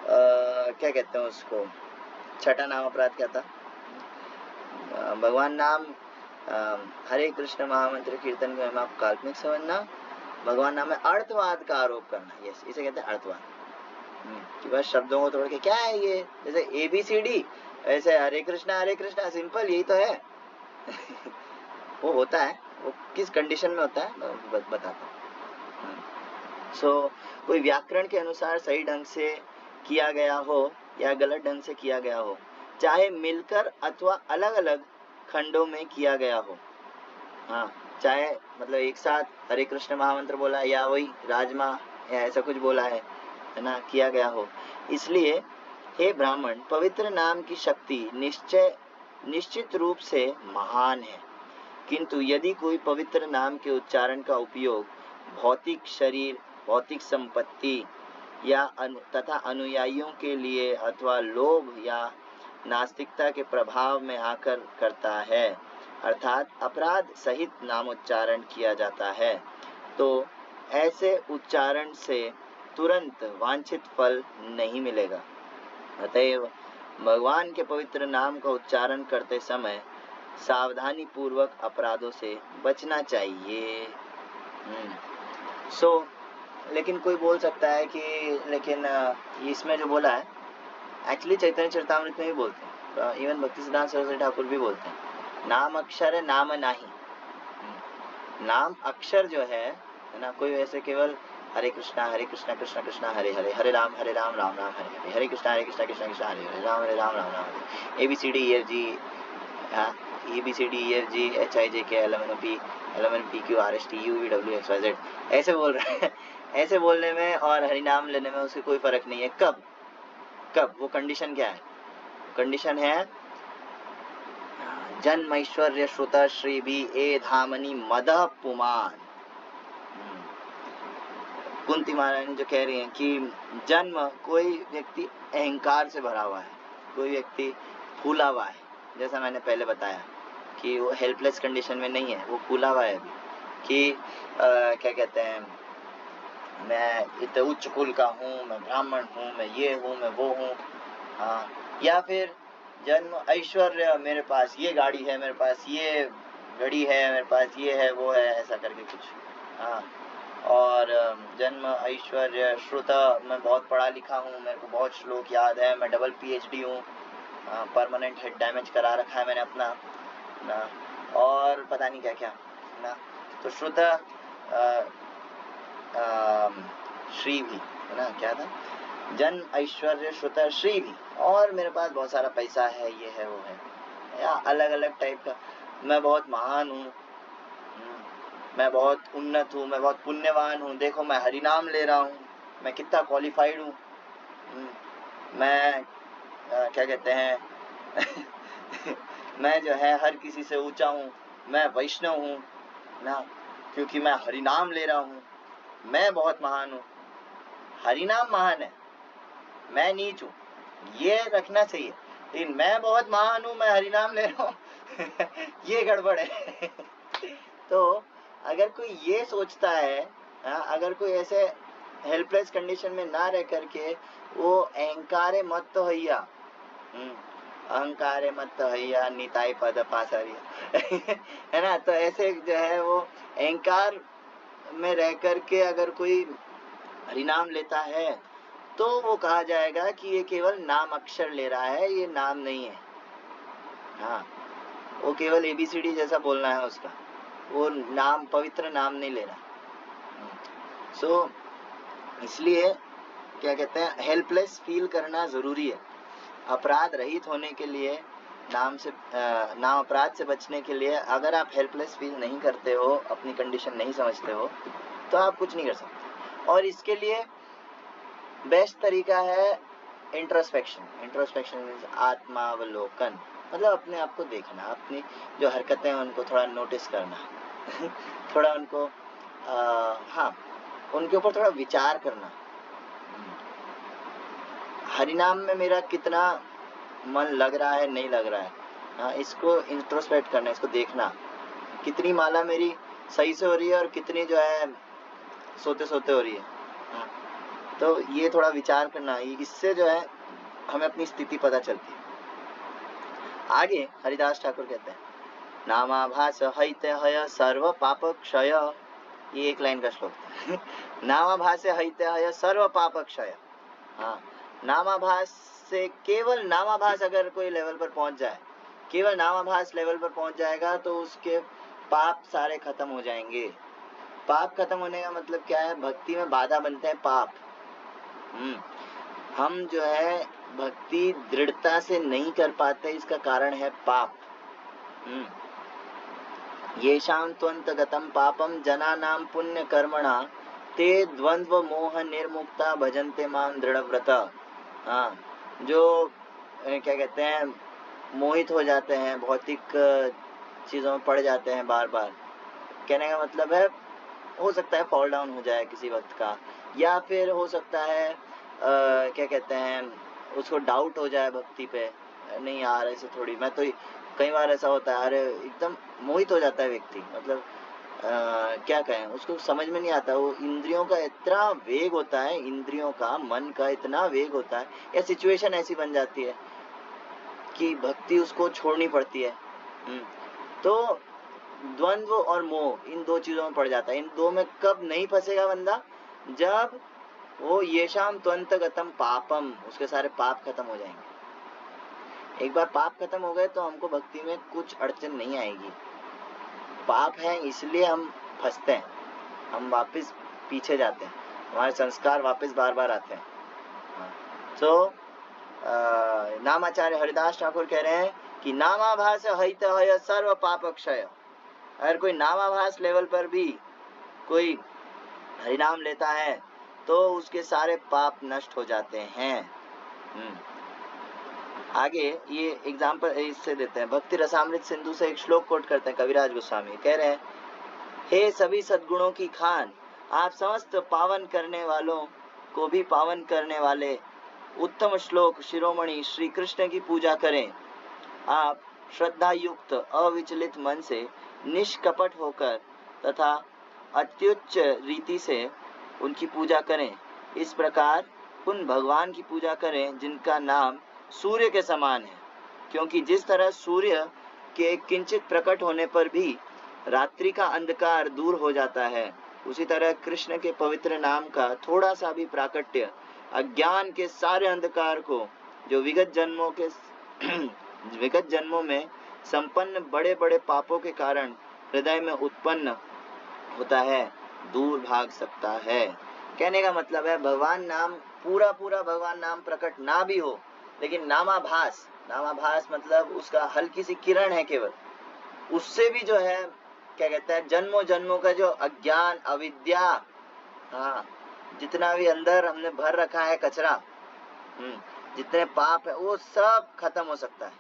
क्या कहते हैं उसको, छठा नाम अपराध क्या था, भगवान नाम हरे कृष्ण महामंत्र कीर्तन के महिमा को काल्पनिक समझना, भगवान नाम में अर्थवाद का आरोप करना, यस इसे कहते हैं अर्थवाद। कि बस शब्दों को तोड़ के क्या है ये, जैसे ABCD ऐसे हरे कृष्णा सिंपल यही तो है। वो होता है, वो किस कंडीशन में होता है मैं बताता हूँ। सो कोई व्याकरण के अनुसार सही ढंग से किया गया हो या गलत ढंग से किया गया हो, चाहे मिलकर अथवा अलग अलग खंडों में किया गया हो, हाँ चाहे मतलब एक साथ हरे कृष्ण महामंत्र बोला या वही राजमा या ऐसा कुछ बोला है ना, किया गया हो। इसलिए हे ब्राह्मण, पवित्र नाम की शक्ति निश्चित रूप से महान है, किंतु यदि कोई पवित्र नाम के उच्चारण का उपयोग भौतिक शरीर, भौतिक संपत्ति या तथा अनुयायियों के लिए अथवा लोभ या नास्तिकता के प्रभाव में आकर करता है, अर्थात अपराध सहित नामोच्चारण किया जाता है, तो ऐसे उच्चारण से तुरंत वांछित फल नहीं मिलेगा। अतएव भगवान के पवित्र नाम का उच्चारण करते समय सावधानी पूर्वक अपराधों से बचना चाहिए। लेकिन कोई बोल सकता है कि लेकिन इसमें जो बोला है एक्चुअली चैतन्य चरितामृत में भी बोलते हैं, इवन भक्ति सिद्धांत सरस्वती ठाकुर भी बोलते हैं, नाम अक्षर है नाम नहीं। नाम अक्षर जो है ना, कोई वैसे केवल हरे कृष्णा कृष्ण कृष्ण हरे हरे, हरे राम राम राम हरे हरे, हरे कृष्णा कृष्ण कृष्ण हरे हरे, राम राम हरे, ABCD EFG HIJK LMNOP LMNPQ RST UVW XYZ ऐसे बोल रहे हैं। ऐसे बोलने में और हरिनाम लेने में उससे कोई फर्क नहीं है। कब वो कंडीशन क्या है, कंडीशन है जन्म ऐश्वर्य श्रुत श्री भी ए धामनी मद पुमान। कुंती महारानी जो कह रही हैं कि जन्म, कोई व्यक्ति अहंकार से भरा हुआ है, कोई व्यक्ति फूला हुआ है, जैसा मैंने पहले बताया कि वो हेल्पलेस कंडीशन में नहीं है, वो फूला हुआ है अभी कि क्या कहते हैं मैं इतने उच्च कुल का हूँ, मैं ब्राह्मण हूँ, मैं ये हूँ, मैं वो हूँ, हाँ। या फिर जन्म ऐश्वर्य, मेरे पास ये गाड़ी है, मेरे पास ये घड़ी है, मेरे पास ये है वो है, ऐसा करके कुछ, हाँ। और जन्म ऐश्वर्य श्रुत, मैं बहुत पढ़ा लिखा हूँ, मेरे को बहुत श्लोक याद है, मैं डबल PhD हूँ, परमानेंट हेड डैमेज करा रखा है मैंने अपना ना, और पता नहीं क्या क्या ना। तो श्रुत श्री भी है ना, क्या था, जन ऐश्वर्य श्रुत श्री भी, और मेरे पास बहुत सारा पैसा है, ये है वो है, या अलग अलग टाइप का, मैं बहुत महान हूँ, मैं बहुत उन्नत हूँ, मैं बहुत पुण्यवान हूँ, देखो मैं हरि नाम ले रहा हूँ, मैं कितना क्वालिफाइड हूँ, मैं क्या कहते हैं मैं जो है हर किसी से ऊंचा हूँ, मैं वैष्णव हूँ ना, क्योंकि मैं हरि नाम ले रहा हूँ, मैं बहुत महान हूँ। हरि नाम महान है, मैं नीच हूँ, ये रखना चाहिए, लेकिन मैं बहुत महान हूँ, मैं हरि नाम ले रहा हूँ ये गड़बड़ है तो अगर कोई ये सोचता है, अगर कोई ऐसे हेल्पलेस कंडीशन में ना रह करके वो अहंकारे मत तो हैया, अहंकारे मत तो हैया निताई पद पासरिया है ना, तो ऐसे जो है वो अहंकार में रह करके अगर कोई हरिनाम लेता है तो वो कहा जाएगा कि ये केवल नाम अक्षर ले रहा है, ये नाम नहीं है। हाँ, वो केवल ABCD जैसा बोलना है उसका, वो नाम पवित्र नाम नहीं ले रहा। सो इसलिए क्या कहते हैं, हेल्पलेस फील करना जरूरी है। अपराध रहित होने के लिए, नाम अपराध से बचने के लिए अगर आप हेल्पलेस फील नहीं करते हो, अपनी कंडीशन नहीं समझते हो, तो आप कुछ नहीं कर सकते। और इसके लिए बेस्ट तरीका है इंट्रोस्पेक्शन। इंट्रोस्पेक्शन मीन्स आत्मावलोकन, मतलब अपने आप को देखना, अपनी जो हरकतें हैं उनको थोड़ा नोटिस करना थोड़ा उनको हाँ, उनके ऊपर थोड़ा विचार करना। हरिनाम में मेरा कितना मन लग रहा है, नहीं लग रहा है, हाँ, इसको इंट्रोस्पेक्ट करना, इसको देखना, कितनी माला मेरी सही से हो रही है और कितनी जो है सोते सोते हो रही है। हाँ, तो ये थोड़ा विचार करना, इससे जो है हमें अपनी स्थिति पता चलती है। आगे हरिदास ठाकुर कहते हैं, नामाभास हैते हय सर्व पाप क्षय, ये एक लाइन का श्लोक था नामाभास हैते हय सर्व पाप क्षय। हाँ, नामाभास से, केवल नामाभास अगर कोई लेवल पर पहुंच जाए, केवल नामाभास लेवल पर पहुंच जाएगा तो उसके पाप सारे खत्म हो जाएंगे। पाप खत्म होने का मतलब क्या है, भक्ति में बाधा बनते हैं पाप। हम जो है भक्ति दृढ़ता से नहीं कर पाते, इसका कारण है पाप। येषां त्वन्तगतं पापम जनानां पुण्य कर्मणा ते द्वंद्व मोह निर्मुक्ता भजन्ते मां दृढ़व्रत। हाँ, जो क्या कहते हैं, मोहित हो जाते हैं, भौतिक चीजों में पड़ जाते हैं बार बार, कहने का मतलब है हो सकता है फॉल डाउन हो जाए किसी वक्त का, या फिर हो सकता है क्या कहते हैं, उसको डाउट हो जाए भक्ति पे, नहीं यार ऐसे थोड़ी, मैं तो कई बार ऐसा होता है, अरे एकदम मोहित हो जाता है व्यक्ति, मतलब क्या कहें, उसको समझ में नहीं आता, वो इंद्रियों का इतना वेग होता है, इंद्रियों का, मन का इतना वेग होता है, या सिचुएशन ऐसी बन जाती है कि भक्ति उसको छोड़नी पड़ती है। तो द्वंद्व और मोह, इन दो चीजों में पड़ जाता है। इन दो में कब नहीं फंसेगा बंदा, जब वो येषाम त्वन्तगतम पापम, उसके सारे पाप खत्म हो जाएंगे। एक बार पाप खत्म हो गए तो हमको भक्ति में कुछ अड़चन नहीं आएगी। पाप है इसलिए हम फंसते हैं, हम वापस पीछे जाते हैं, हमारे संस्कार वापस बार बार आते हैं। तो नामाचार्य हरिदास ठाकुर कह रहे हैं कि नामाभास हैत हय सर्व पाप क्षय। अगर कोई नामाभास लेवल पर भी कोई हरिनाम लेता है तो उसके सारे पाप नष्ट हो जाते हैं। आगे ये एग्जाम्पल इससे देते हैं, भक्ति रसामृत सिंधु से एक श्लोक कोट करते हैं कविराज गोस्वामी, कह रहे हैं, हे सभी सद्गुणों की खान, आप समस्त पावन करने वालों को भी पावन करने वाले उत्तम श्लोक शिरोमणि श्री कृष्ण की पूजा करें। आप श्रद्धा युक्त अविचलित मन से निष्कपट होकर तथा अत्युच्च रीति से उनकी पूजा करें। इस प्रकार उन भगवान की पूजा करें जिनका नाम सूर्य के समान है, क्योंकि जिस तरह सूर्य के किंचित प्रकट होने पर भी रात्रि का अंधकार दूर हो जाता है, उसी तरह कृष्ण के पवित्र नाम का थोड़ा सा भी प्राकट्य अज्ञान के सारे अंधकार को जो विगत जन्मों में संपन्न बड़े बड़े पापों के कारण हृदय में उत्पन्न होता है, दूर भाग सकता है। कहने का मतलब है भगवान नाम पूरा भगवान नाम प्रकट ना भी हो, लेकिन नामाभास मतलब उसका हल्की सी किरण है केवल, उससे भी जो है क्या कहता है जन्मों जन्मों का जो अज्ञान अविद्या, हाँ, जितना भी अंदर हमने भर रखा है कचरा, जितने पाप है वो सब खत्म हो सकता है।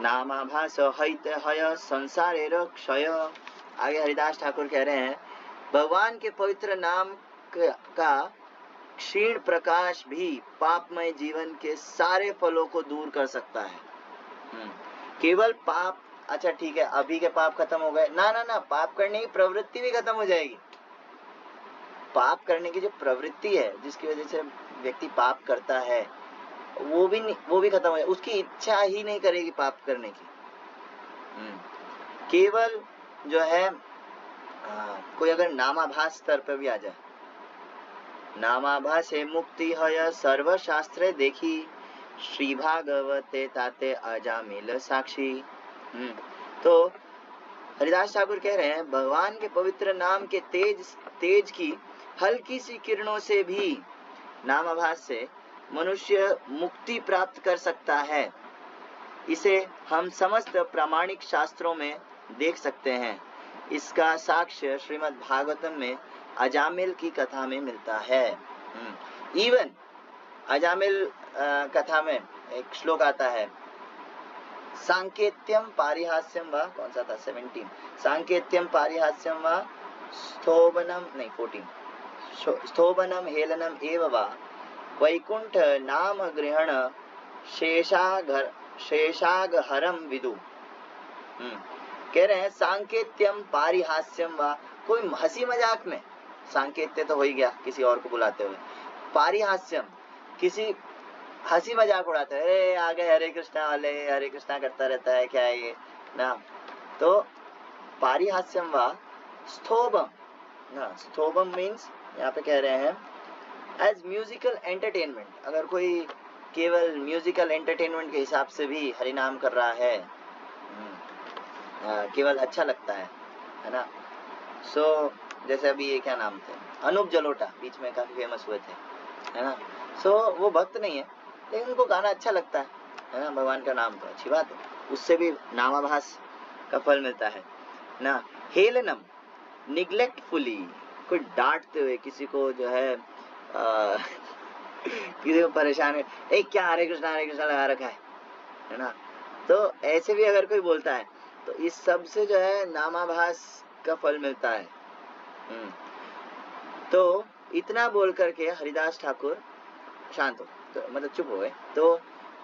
नामाभास हित हय संसारेर क्षय। आगे हरिदास ठाकुर कह रहे हैं भगवान के पवित्र नाम का क्षीण प्रकाश भी पापमय जीवन के सारे फलों को दूर कर सकता है। केवल पाप, अच्छा ठीक है अभी के पाप खत्म हो गए, ना, पाप करने की प्रवृत्ति भी खत्म हो जाएगी। पाप करने की जो प्रवृत्ति है जिसकी वजह से व्यक्ति पाप करता है वो भी खत्म हो जाए, उसकी इच्छा ही नहीं करेगी पाप करने की। केवल जो है कोई अगर नामाभास स्तर पर भी आ जाए, नामाभास है मुक्ति है सर्वशास्त्र देखी, श्री भागवते ताते अजामिल साक्षी। तो हरिदास ठाकुर कह रहे हैं भगवान के पवित्र नाम के तेज की हल्की सी किरणों से भी नामाभास से मनुष्य मुक्ति प्राप्त कर सकता है। इसे हम समस्त प्रामाणिक शास्त्रों में देख सकते हैं। इसका साक्ष्य श्रीमद् भागवतम में अजामिल की कथा में मिलता है। इवन अजामिल कथा में एक श्लोक आता है, सांकेत्यम पारिहास्यम व कौन सा था 17, सांकेत्यम पारिहास्यम व स्थोबनम नहीं 14, स्थोबनम हेलनम एव वा वैकुंठ नाम ग्रहण शेषागहरम विदु। कह रहे हैं सांकेत्यम पारिहास्यम व, कोई हंसी मजाक में, सांकेत्य तो हो ही गया किसी और को बुलाते हुए, पारिहास्यम किसी हंसी मजाक उड़ाते हैं, अरे आगे हरे कृष्णा वाले हरे कृष्णा करता रहता है क्या है ये ना। तो पारिहास्यम व स्थोबम ना, स्थोबम मीन्स यहाँ पे कह रहे हैं एज म्यूजिकल एंटरटेनमेंट। अगर कोई केवल म्यूजिकल एंटरटेनमेंट के हिसाब से भी हरिनाम कर रहा है, केवल अच्छा लगता है ना। सो जैसे अभी ये क्या नाम थे, अनूप जलोटा बीच में काफी फेमस हुए थे, है ना। सो वो भक्त नहीं है लेकिन उनको गाना अच्छा लगता है ना, भगवान का नाम तो अच्छी बात है, उससे भी नामाभास का फल मिलता है ना। हेलनम निग्लेक्टफुली, कोई डांटते हुए किसी को जो है किसी को परेशान है, ए क्या हरे कृष्णा लगा रखा है ना। तो ऐसे भी अगर कोई बोलता है तो इस सब से जो है नामाभास का फल मिलता है। तो इतना बोल करके हरिदास ठाकुर शांत हो, तो मतलब चुप हो गए। तो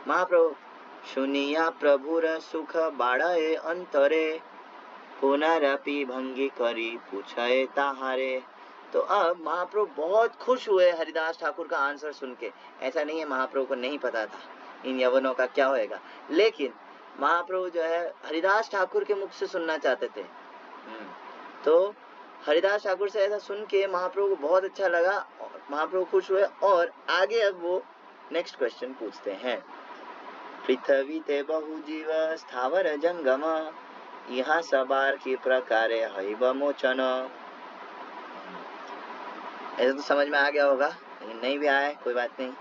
महाप्रभु सुनिया प्रभुर सुख बाड़े अंतरे, पुनरपि भंगी करी पूछे ताहारे। तो अब महाप्रभु बहुत खुश हुए हरिदास ठाकुर का आंसर सुन के। ऐसा नहीं है महाप्रभु को नहीं पता था इन यवनों का क्या होएगा, लेकिन महाप्रभु जो है हरिदास ठाकुर के मुख से सुनना चाहते थे। तो हरिदास ठाकुर से ऐसा सुन के महाप्रभु को बहुत अच्छा लगा, महाप्रभु खुश हुए। और आगे अब वो नेक्स्ट क्वेश्चन पूछते हैं, पृथ्वी ते बहु जीव स्थावर जंगम, यहाँ सबार की प्रकारे हैव मोचन। ऐसा तो समझ में आ गया होगा, लेकिन नहीं भी आया कोई बात नहीं,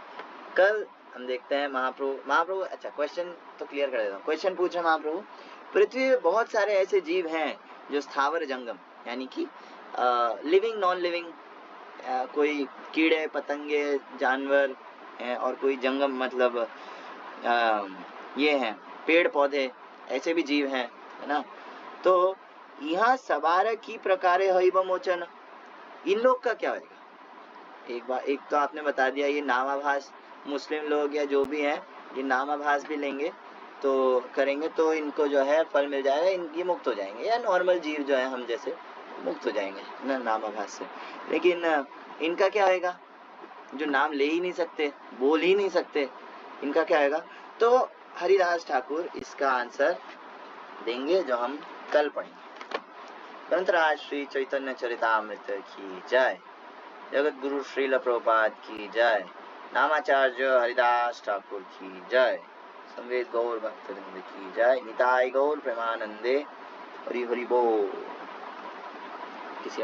कल हम देखते हैं। महाप्रभु अच्छा क्वेश्चन तो क्लियर कर देता हूँ। क्वेश्चन पूछ रहे महाप्रभु, पृथ्वी में बहुत सारे ऐसे जीव हैं जो स्थावर जंगम यानी कि लिविंग नॉन लिविंग, कोई कीड़े पतंगे जानवर हैं और कोई जंगम मतलब ये हैं पेड़ पौधे, ऐसे भी जीव हैं, है ना। तो यहाँ सबार की प्रकारे हैव मोचन, इन लोग का क्या होगा। एक तो आपने बता दिया ये नामाभास, मुस्लिम लोग या जो भी हैं ये नामाभास भी लेंगे तो करेंगे तो इनको जो है फल मिल जाएगा, इनकी मुक्त हो जाएंगे, या नॉर्मल जीव जो है हम जैसे मुक्त हो जाएंगे ना नामाभास से। लेकिन इनका क्या होगा जो नाम ले ही नहीं सकते, बोल ही नहीं सकते, इनका क्या होगा। तो हरिदास ठाकुर इसका आंसर देंगे जो हम कल पढ़ेंगे। ग्रंथराज श्री चैतन्य चरितामृत की जय। जगत गुरु श्रील प्रभुपाद की जय। नामाचार्य हरिदास ठाकुर की जय। संवेद गौर भक्तवृंद की जय। निताय गौर प्रेमानंदे। हरि हरि बोल। किसी